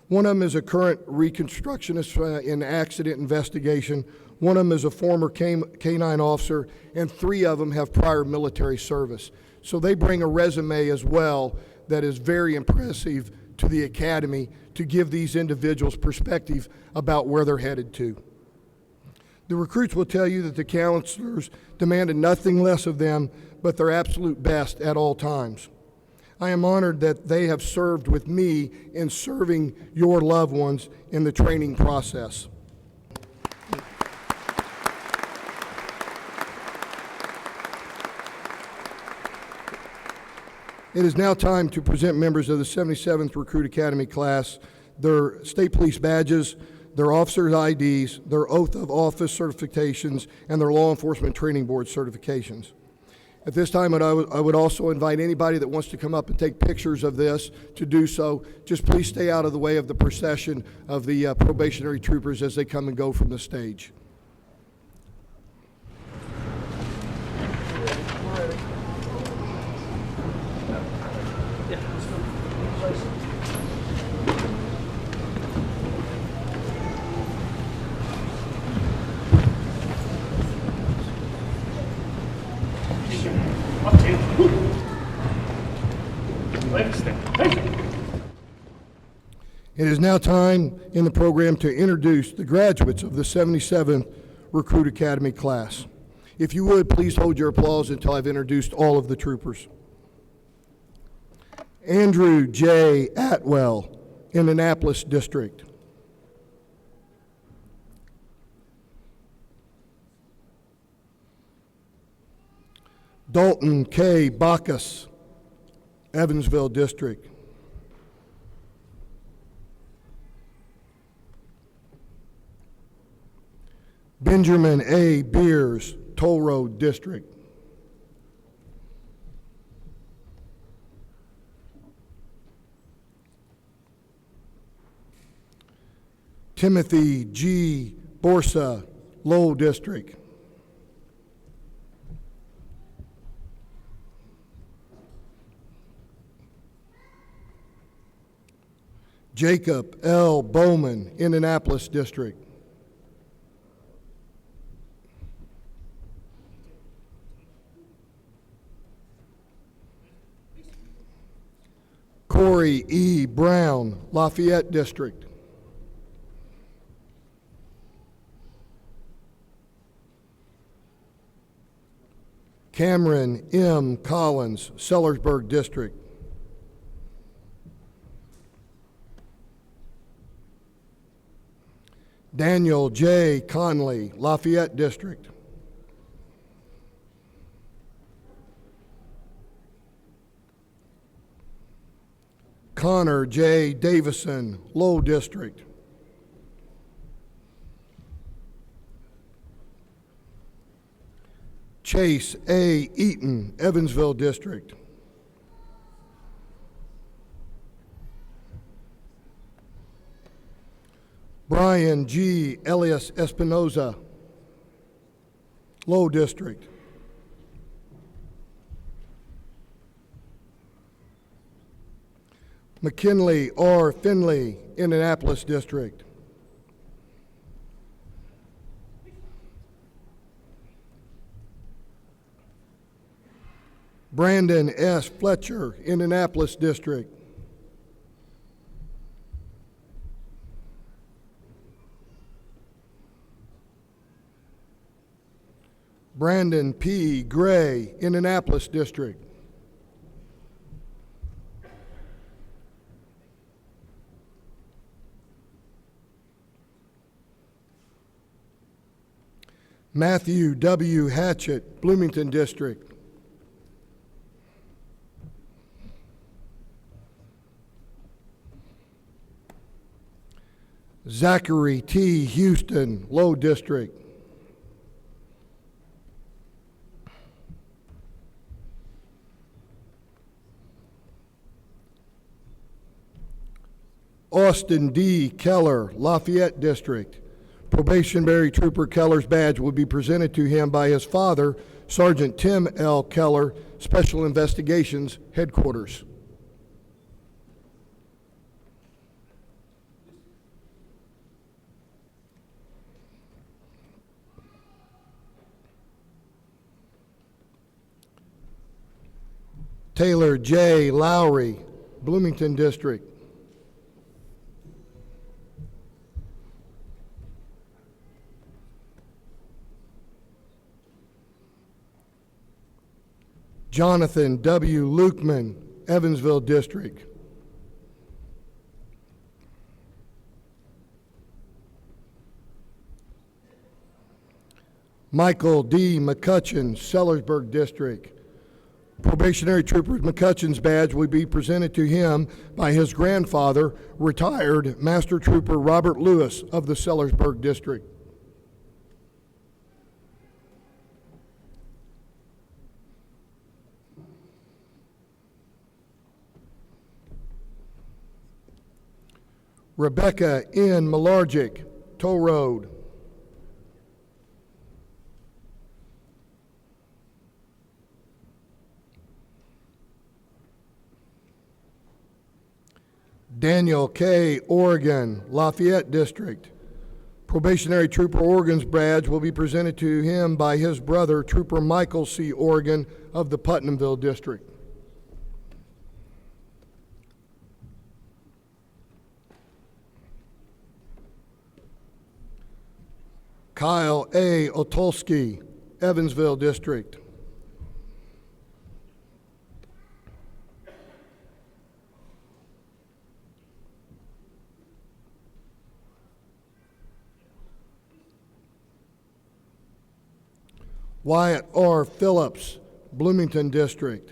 1 of them is a current reconstructionist in accident investigation. One of them is a former K-9 officer, and 3 of them have prior military service. So they bring a resume as well that is very impressive to the Academy to give these individuals perspective about where they're headed to. The recruits will tell you that the counselors demanded nothing less of them but their absolute best at all times. I am honored that they have served with me in serving your loved ones in the training process. It is now time to present members of the 77th Recruit Academy class their state police badges, their officers' IDs, their oath of office certifications, and their law enforcement training board certifications. At this time, I would also invite anybody that wants to come up and take pictures of this to do so. Just please stay out of the way of the procession of the probationary troopers as they come and go from the stage. It is now time in the program to introduce the graduates of the 77th Recruit Academy class. If you would, please hold your applause until I've introduced all of the troopers. Andrew J. Atwell, Indianapolis District. Dalton K. Bacchus, Evansville District. Benjamin A. Beers, Toll Road District. Timothy G. Borsa, Lowell District. Jacob L. Bowman, Indianapolis District. Corey E. Brown, Lafayette District. Cameron M. Collins, Sellersburg District. Daniel J. Conley, Lafayette District. Connor J. Davison, Lowell District. Chase A. Eaton, Evansville District. Brian G. Elias Espinoza, Lowell District. McKinley R. Finley, Indianapolis District. Brandon S. Fletcher, Indianapolis District. Brandon P. Gray, Indianapolis District. Matthew W. Hatchett, Bloomington District. Zachary T. Houston, Low District. Austin D. Keller, Lafayette District. Probationary Trooper Keller's badge will be presented to him by his father, Sergeant Tim L. Keller, Special Investigations Headquarters. Taylor J. Lowry, Bloomington District. Jonathan W. Lukeman, Evansville District. Michael D. McCutcheon, Sellersburg District. Probationary Trooper McCutcheon's badge will be presented to him by his grandfather, retired Master Trooper Robert Lewis of the Sellersburg District. Rebecca N. Malargic, Toll Road. Daniel K. Oregon, Lafayette District. Probationary Trooper Oregon's badge will be presented to him by his brother, Trooper Michael C. Oregon of the Putnamville District. Kyle A. Otolsky, Evansville District. Wyatt R. Phillips, Bloomington District.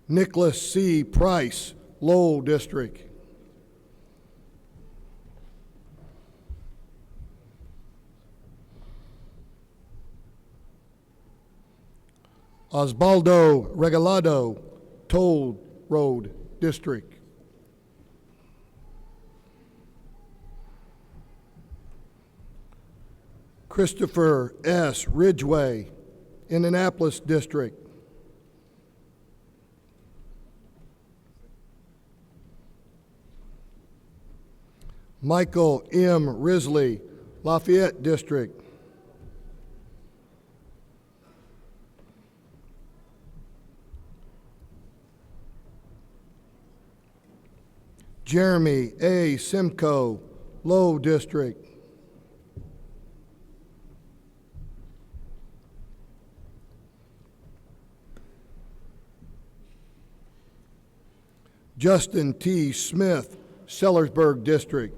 Nicholas C. Price, Lowell District. Osvaldo Regalado, Toll Road District. Christopher S. Ridgway, Indianapolis District. Michael M. Risley, Lafayette District. Jeremy A. Simcoe, Low District. Justin T. Smith, Sellersburg District.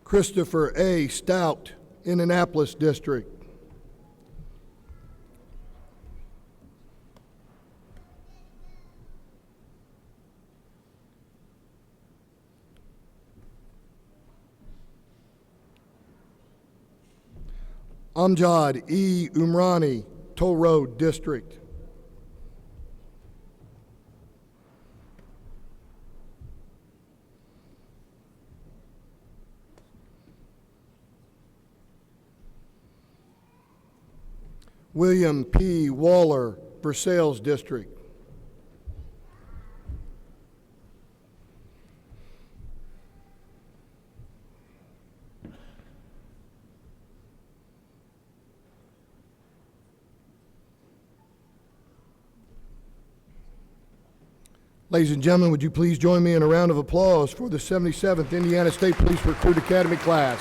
Christopher A. Stout, Indianapolis District. Amjad E. Umrani, Toll Road District. William P. Waller, Versailles District. Ladies and gentlemen, would you please join me in a round of applause for the 77th Indiana State Police Recruit Academy class.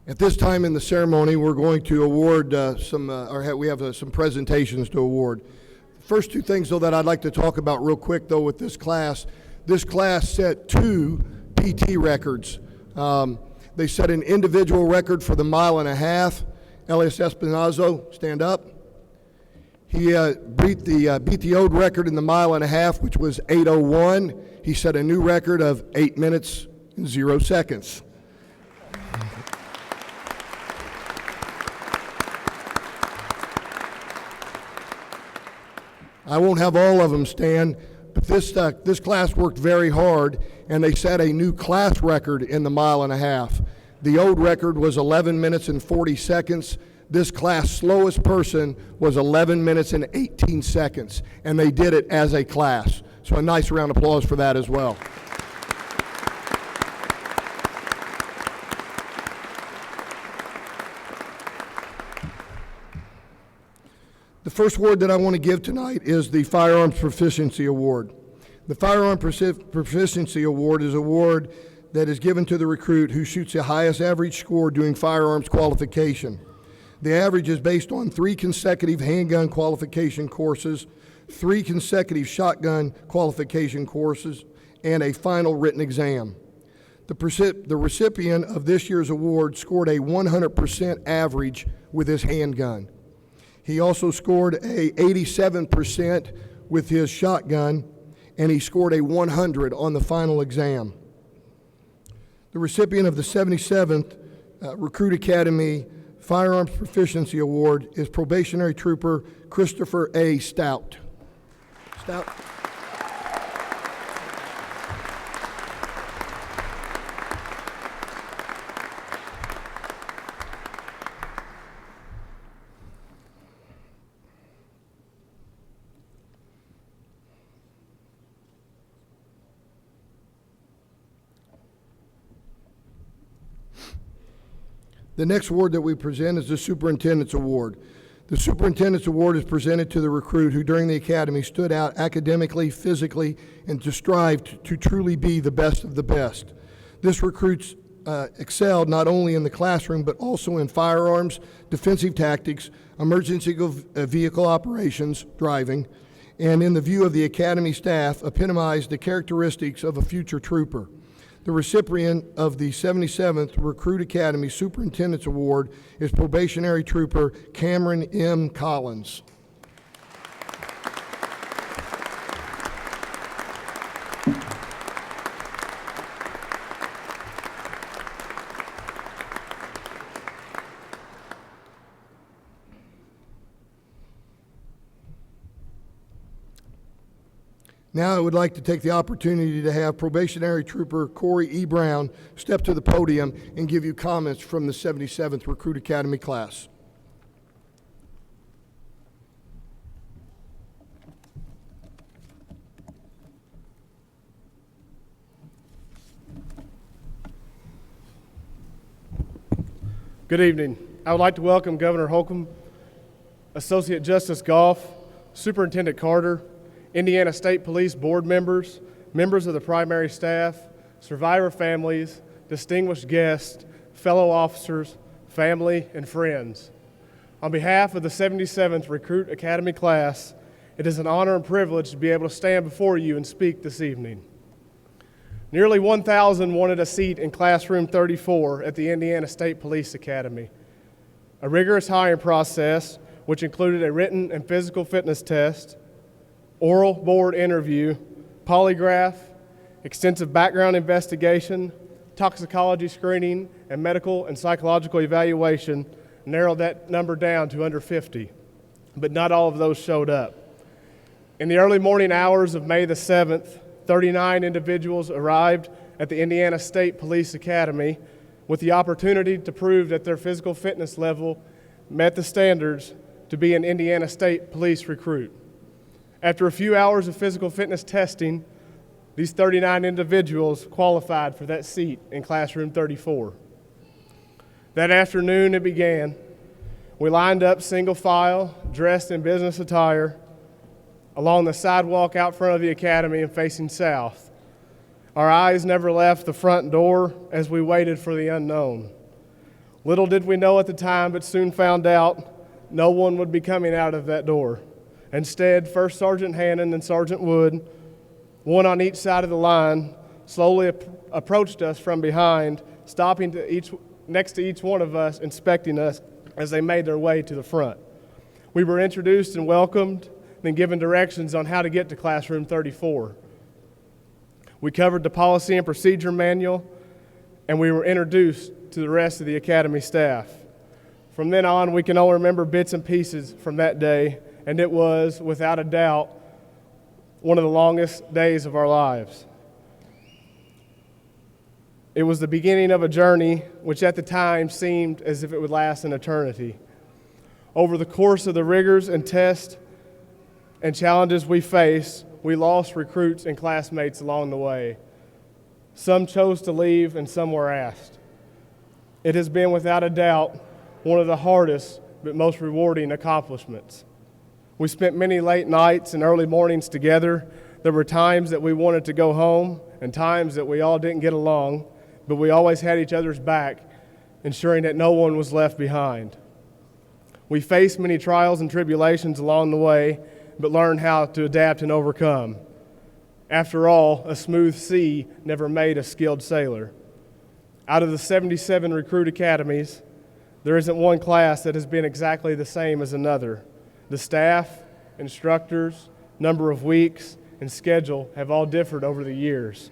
At this time in the ceremony, we're going to award we have some presentations to award. First two things, though, that I'd like to talk about real quick, though, with this class set 2 PT records. They set an individual record for the 1.5 miles. Elias Espinazo, stand up. He beat the old record in the 1.5 miles, which was 8:01. He set a new record of 8 minutes and 0 seconds. I won't have all of them stand, but this class worked very hard, and they set a new class record in the mile and a half. The old record was 11 minutes and 40 seconds. This class' slowest person was 11 minutes and 18 seconds, and they did it as a class. So a nice round of applause for that as well. The first award that I want to give tonight is the Firearms Proficiency Award. The Firearm Proficiency Award is an award that is given to the recruit who shoots the highest average score doing firearms qualification. The average is based on 3 consecutive handgun qualification courses, 3 consecutive shotgun qualification courses, and a final written exam. The recipient of this year's award scored a 100% average with his handgun. He also scored a 87% with his shotgun, and he scored a 100 on the final exam. The recipient of the 77th Recruit Academy Firearms Proficiency Award is Probationary Trooper Christopher A. Stout. Stout. The next award that we present is the Superintendent's Award. The Superintendent's Award is presented to the recruit who during the academy stood out academically, physically, and to strive to truly be the best of the best. This recruit excelled not only in the classroom but also in firearms, defensive tactics, emergency vehicle operations, driving, and in the view of the academy staff epitomized the characteristics of a future trooper. The recipient of the 77th Recruit Academy Superintendent's Award is Probationary Trooper Cameron M. Collins. Now I would like to take the opportunity to have Probationary Trooper Corey E. Brown step to the podium and give you comments from the 77th Recruit Academy class. Good evening. I would like to welcome Governor Holcomb, Associate Justice Goff, Superintendent Carter, Indiana State Police board members, members of the primary staff, survivor families, distinguished guests, fellow officers, family, and friends. On behalf of the 77th Recruit Academy class, it is an honor and privilege to be able to stand before you and speak this evening. Nearly 1,000 wanted a seat in classroom 34 at the Indiana State Police Academy. A rigorous hiring process, which included a written and physical fitness test, oral board interview, polygraph, extensive background investigation, toxicology screening, and medical and psychological evaluation narrowed that number down to under 50, but not all of those showed up. In the early morning hours of May the 7th, 39 individuals arrived at the Indiana State Police Academy with the opportunity to prove that their physical fitness level met the standards to be an Indiana State Police recruit. After a few hours of physical fitness testing, these 39 individuals qualified for that seat in classroom 34. That afternoon it began. We lined up single file, dressed in business attire, along the sidewalk out front of the academy and facing south. Our eyes never left the front door as we waited for the unknown. Little did we know at the time, but soon found out no one would be coming out of that door. Instead, First Sergeant Hannon and Sergeant Wood, one on each side of the line, slowly approached us from behind, stopping next to each one of us, inspecting us as they made their way to the front. We were introduced and welcomed, then given directions on how to get to classroom 34. We covered the policy and procedure manual, and we were introduced to the rest of the academy staff. From then on, we can only remember bits and pieces from that day and it was, without a doubt, one of the longest days of our lives. It was the beginning of a journey which at the time seemed as if it would last an eternity. Over the course of the rigors and tests and challenges we faced, we lost recruits and classmates along the way. Some chose to leave and some were asked. It has been, without a doubt, one of the hardest but most rewarding accomplishments. We spent many late nights and early mornings together. There were times that we wanted to go home and times that we all didn't get along, but we always had each other's back, ensuring that no one was left behind. We faced many trials and tribulations along the way, but learned how to adapt and overcome. After all, a smooth sea never made a skilled sailor. Out of the 77 recruit academies, there isn't one class that has been exactly the same as another. The staff, instructors, number of weeks, and schedule have all differed over the years.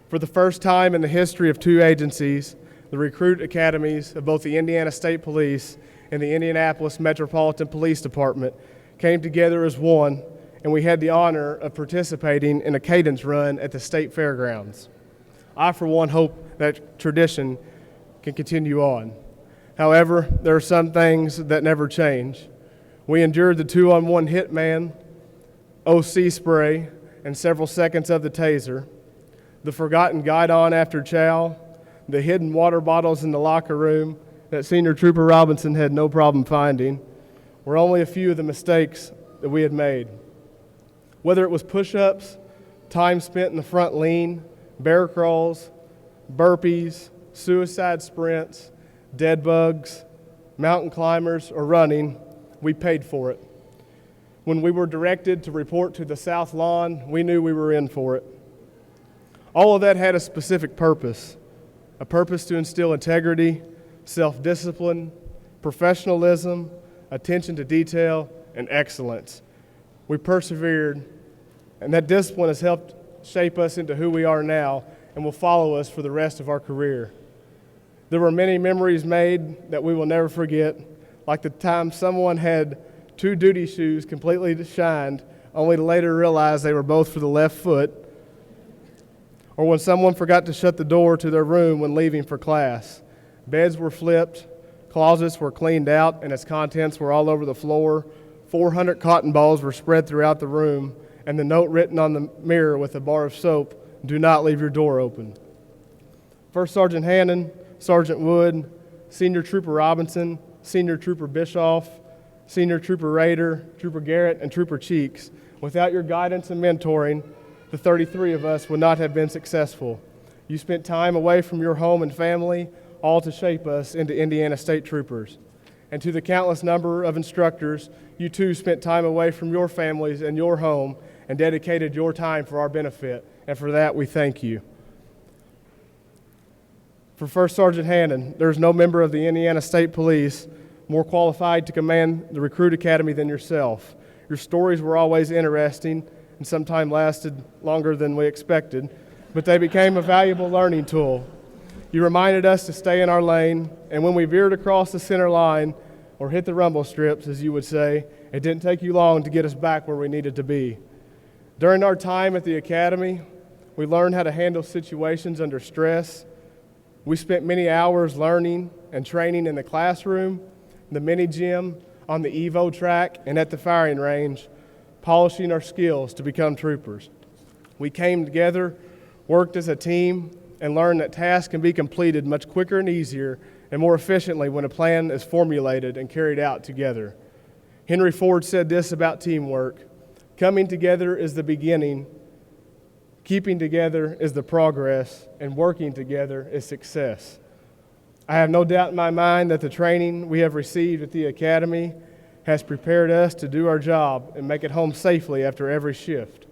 For the first time in the history of two agencies, the recruit academies of both the Indiana State Police and the Indianapolis Metropolitan Police Department came together as one, and we had the honor of participating in a cadence run at the state fairgrounds. I, for one, hope that tradition can continue on. However, there are some things that never change. We endured the 2-on-1 hitman, OC spray, and several seconds of the taser, the forgotten guidon after chow, the hidden water bottles in the locker room that Senior Trooper Robinson had no problem finding, were only a few of the mistakes that we had made. Whether it was push-ups, time spent in the front lean, bear crawls, burpees, suicide sprints, dead bugs, mountain climbers, or running, we paid for it. When we were directed to report to the South Lawn, we knew we were in for it. All of that had a specific purpose, a purpose to instill integrity, self-discipline, professionalism, attention to detail, and excellence. We persevered, and that discipline has helped shape us into who we are now and will follow us for the rest of our career. There were many memories made that we will never forget, like the time someone had 2 duty shoes completely shined, only to later realize they were both for the left foot, or when someone forgot to shut the door to their room when leaving for class. Beds were flipped, closets were cleaned out, and its contents were all over the floor. 400 cotton balls were spread throughout the room, and the note written on the mirror with a bar of soap, "Do not leave your door open." First Sergeant Hannon, Sergeant Wood, Senior Trooper Robinson, Senior Trooper Bischoff, Senior Trooper Rader, Trooper Garrett, and Trooper Cheeks, without your guidance and mentoring, the 33 of us would not have been successful. You spent time away from your home and family, all to shape us into Indiana State Troopers. And to the countless number of instructors, you too spent time away from your families and your home and dedicated your time for our benefit, and for that we thank you. For First Sergeant Hannon, there is no member of the Indiana State Police more qualified to command the Recruit Academy than yourself. Your stories were always interesting and sometimes lasted longer than we expected, but they became a valuable learning tool. You reminded us to stay in our lane, and when we veered across the center line, or hit the rumble strips, as you would say, it didn't take you long to get us back where we needed to be. During our time at the Academy, we learned how to handle situations under stress. We spent many hours learning and training in the classroom, the mini gym, on the Evo track, and at the firing range, polishing our skills to become troopers. We came together, worked as a team, and learned that tasks can be completed much quicker and easier and more efficiently when a plan is formulated and carried out together. Henry Ford said this about teamwork: coming together is the beginning, keeping together is the progress, and working together is success. I have no doubt in my mind that the training we have received at the Academy has prepared us to do our job and make it home safely after every shift.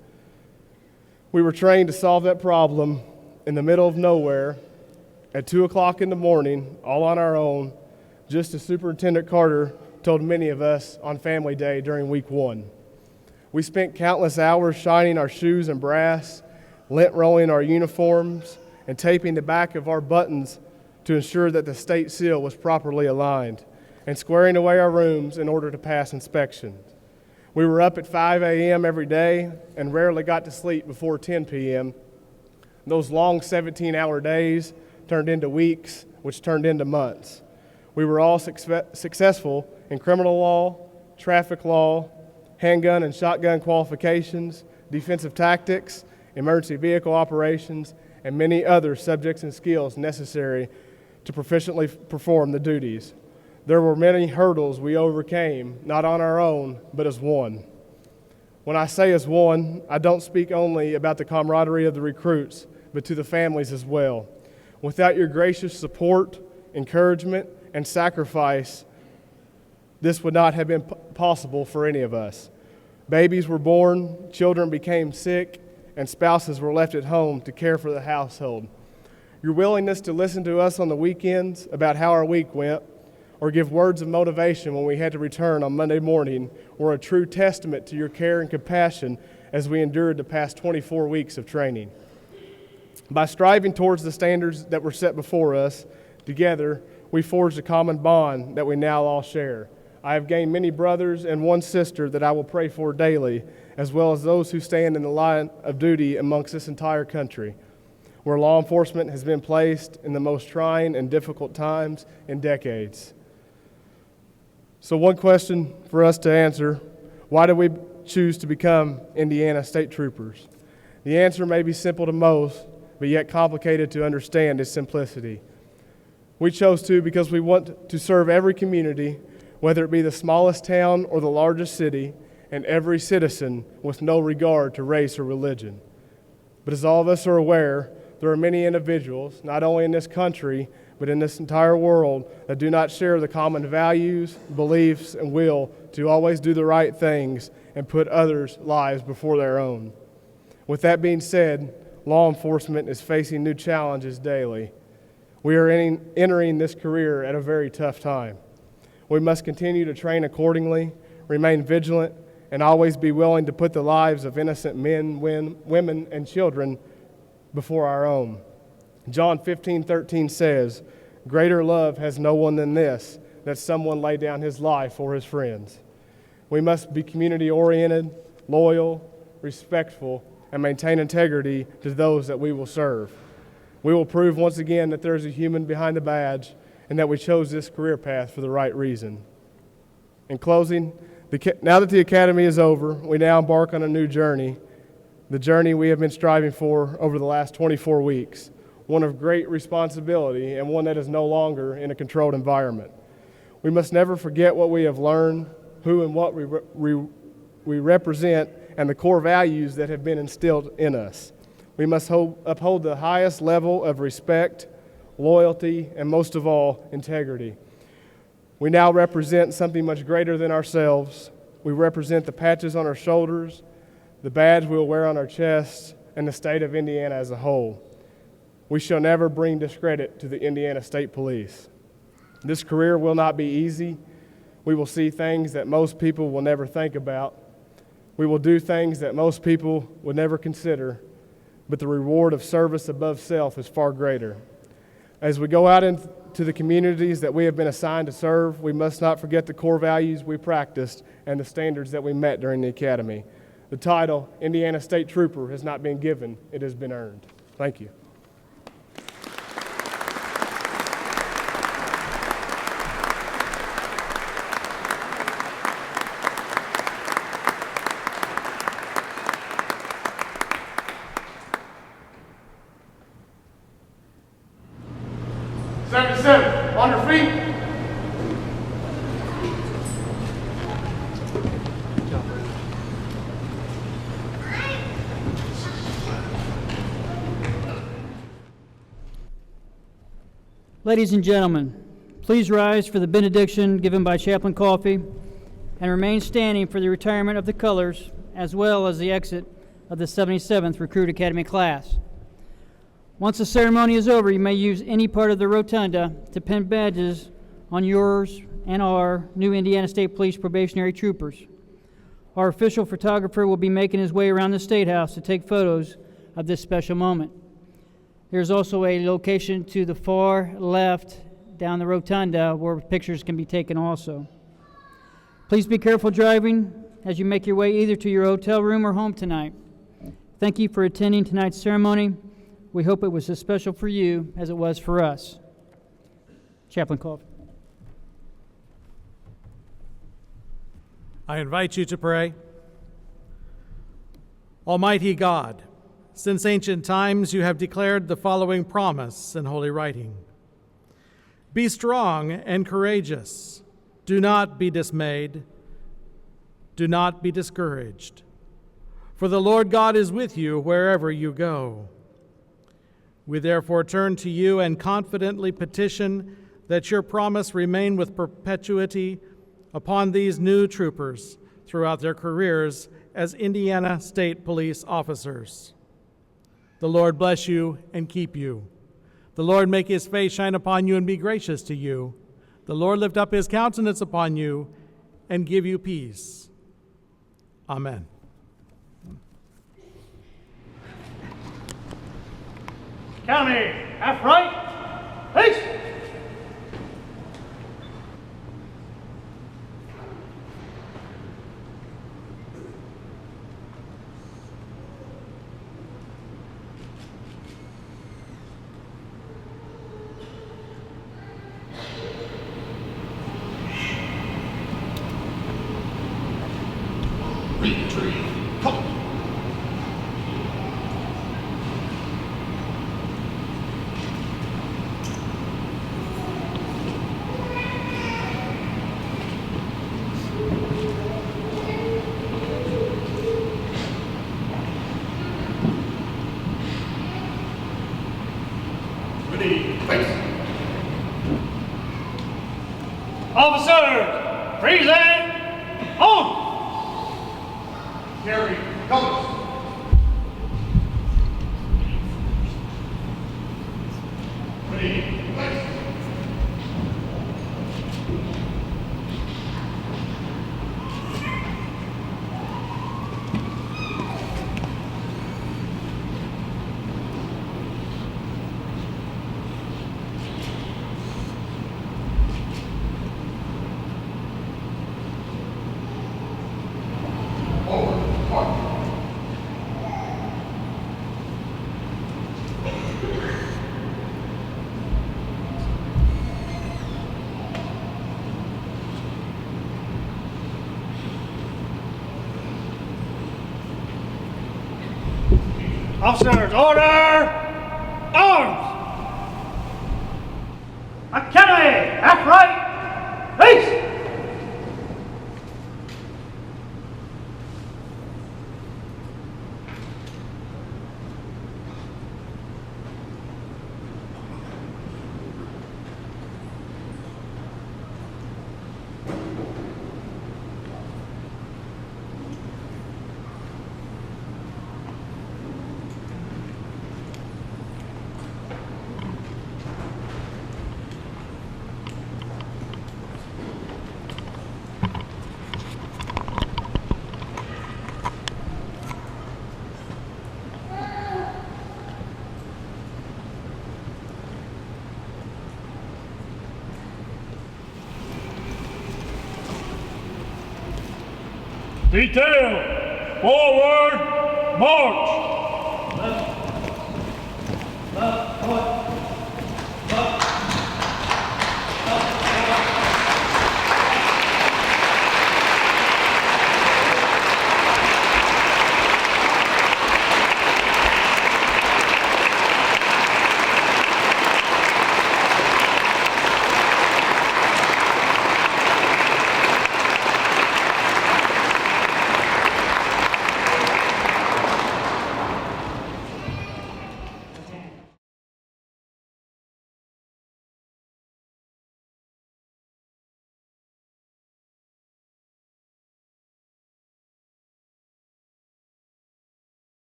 We were trained to solve that problem in the middle of nowhere at 2 o'clock in the morning, all on our own, just as Superintendent Carter told many of us on Family Day during week 1. We spent countless hours shining our shoes in brass, lint rolling our uniforms, and taping the back of our buttons to ensure that the state seal was properly aligned, and squaring away our rooms in order to pass inspections. We were up at 5 a.m. every day and rarely got to sleep before 10 p.m. Those long 17-hour days turned into weeks, which turned into months. We were all successful in criminal law, traffic law, handgun and shotgun qualifications, defensive tactics, emergency vehicle operations, and many other subjects and skills necessary to proficiently perform the duties. There were many hurdles we overcame, not on our own, but as one. When I say as one, I don't speak only about the camaraderie of the recruits, but to the families as well. Without your gracious support, encouragement, and sacrifice, this would not have been possible for any of us. Babies were born, children became sick, and spouses were left at home to care for the household. Your willingness to listen to us on the weekends about how our week went, or give words of motivation when we had to return on Monday morning, were a true testament to your care and compassion as we endured the past 24 weeks of training. By striving towards the standards that were set before us, together we forged a common bond that we now all share. I have gained many brothers and one sister that I will pray for daily, as well as those who stand in the line of duty amongst this entire country, where law enforcement has been placed in the most trying and difficult times in decades. So one question for us to answer: why did we choose to become Indiana State Troopers? The answer may be simple to most, but yet complicated to understand its simplicity. We chose to because we want to serve every community, whether it be the smallest town or the largest city, and every citizen with no regard to race or religion. But as all of us are aware, there are many individuals, not only in this country, but in this entire world, that do not share the common values, beliefs, and will to always do the right things and put others' lives before their own. With that being said, law enforcement is facing new challenges daily. We are entering this career at a very tough time. We must continue to train accordingly, remain vigilant, and always be willing to put the lives of innocent men, women, and children before our own. John 15:13 says, "Greater love has no one than this, that someone lay down his life for his friends." We must be community-oriented, loyal, respectful, and maintain integrity to those that we will serve. We will prove once again that there is a human behind the badge and that we chose this career path for the right reason. In closing, now that the academy is over, we now embark on a new journey, the journey we have been striving for over the last 24 weeks, one of great responsibility and one that is no longer in a controlled environment. We must never forget what we have learned, who and what we represent, and the core values that have been instilled in us. We must uphold the highest level of respect, loyalty, and most of all, integrity. We now represent something much greater than ourselves. We represent the patches on our shoulders, the badge we'll wear on our chests, and the state of Indiana as a whole. We shall never bring discredit to the Indiana State Police. This career will not be easy. We will see things that most people will never think about. We will do things that most people would never consider, but the reward of service above self is far greater. As we go out into the communities that we have been assigned to serve, we must not forget the core values we practiced and the standards that we met during the academy. The title, Indiana State Trooper, has not been given, it has been earned. Thank you. Seven, on your feet. Ladies and gentlemen, please rise for the benediction given by Chaplain Coffey and remain standing for the retirement of the colors as well as the exit of the 77th Recruit Academy class. Once the ceremony is over, you may use any part of the rotunda to pin badges on yours and our new Indiana State Police probationary troopers. Our official photographer will be making his way around the State House to take photos of this special moment. There's also a location to the far left down the rotunda where pictures can be taken also. Please be careful driving as you make your way either to your hotel room or home tonight. Thank you for attending tonight's ceremony. We hope it was as special for you as it was for us. Chaplain Coffey. I invite you to pray. Almighty God, since ancient times you have declared the following promise in Holy Writing. Be strong and courageous. Do not be dismayed. Do not be discouraged. For the Lord God is with you wherever you go. We therefore turn to you and confidently petition that your promise remain with perpetuity upon these new troopers throughout their careers as Indiana State Police officers. The Lord bless you and keep you. The Lord make his face shine upon you and be gracious to you. The Lord lift up his countenance upon you and give you peace. Amen. County, half right, peace. Officers, present, on! Carry, colors. Ready, place. Officers, order! Arms! Academy, half right, peace! Detail, forward, march!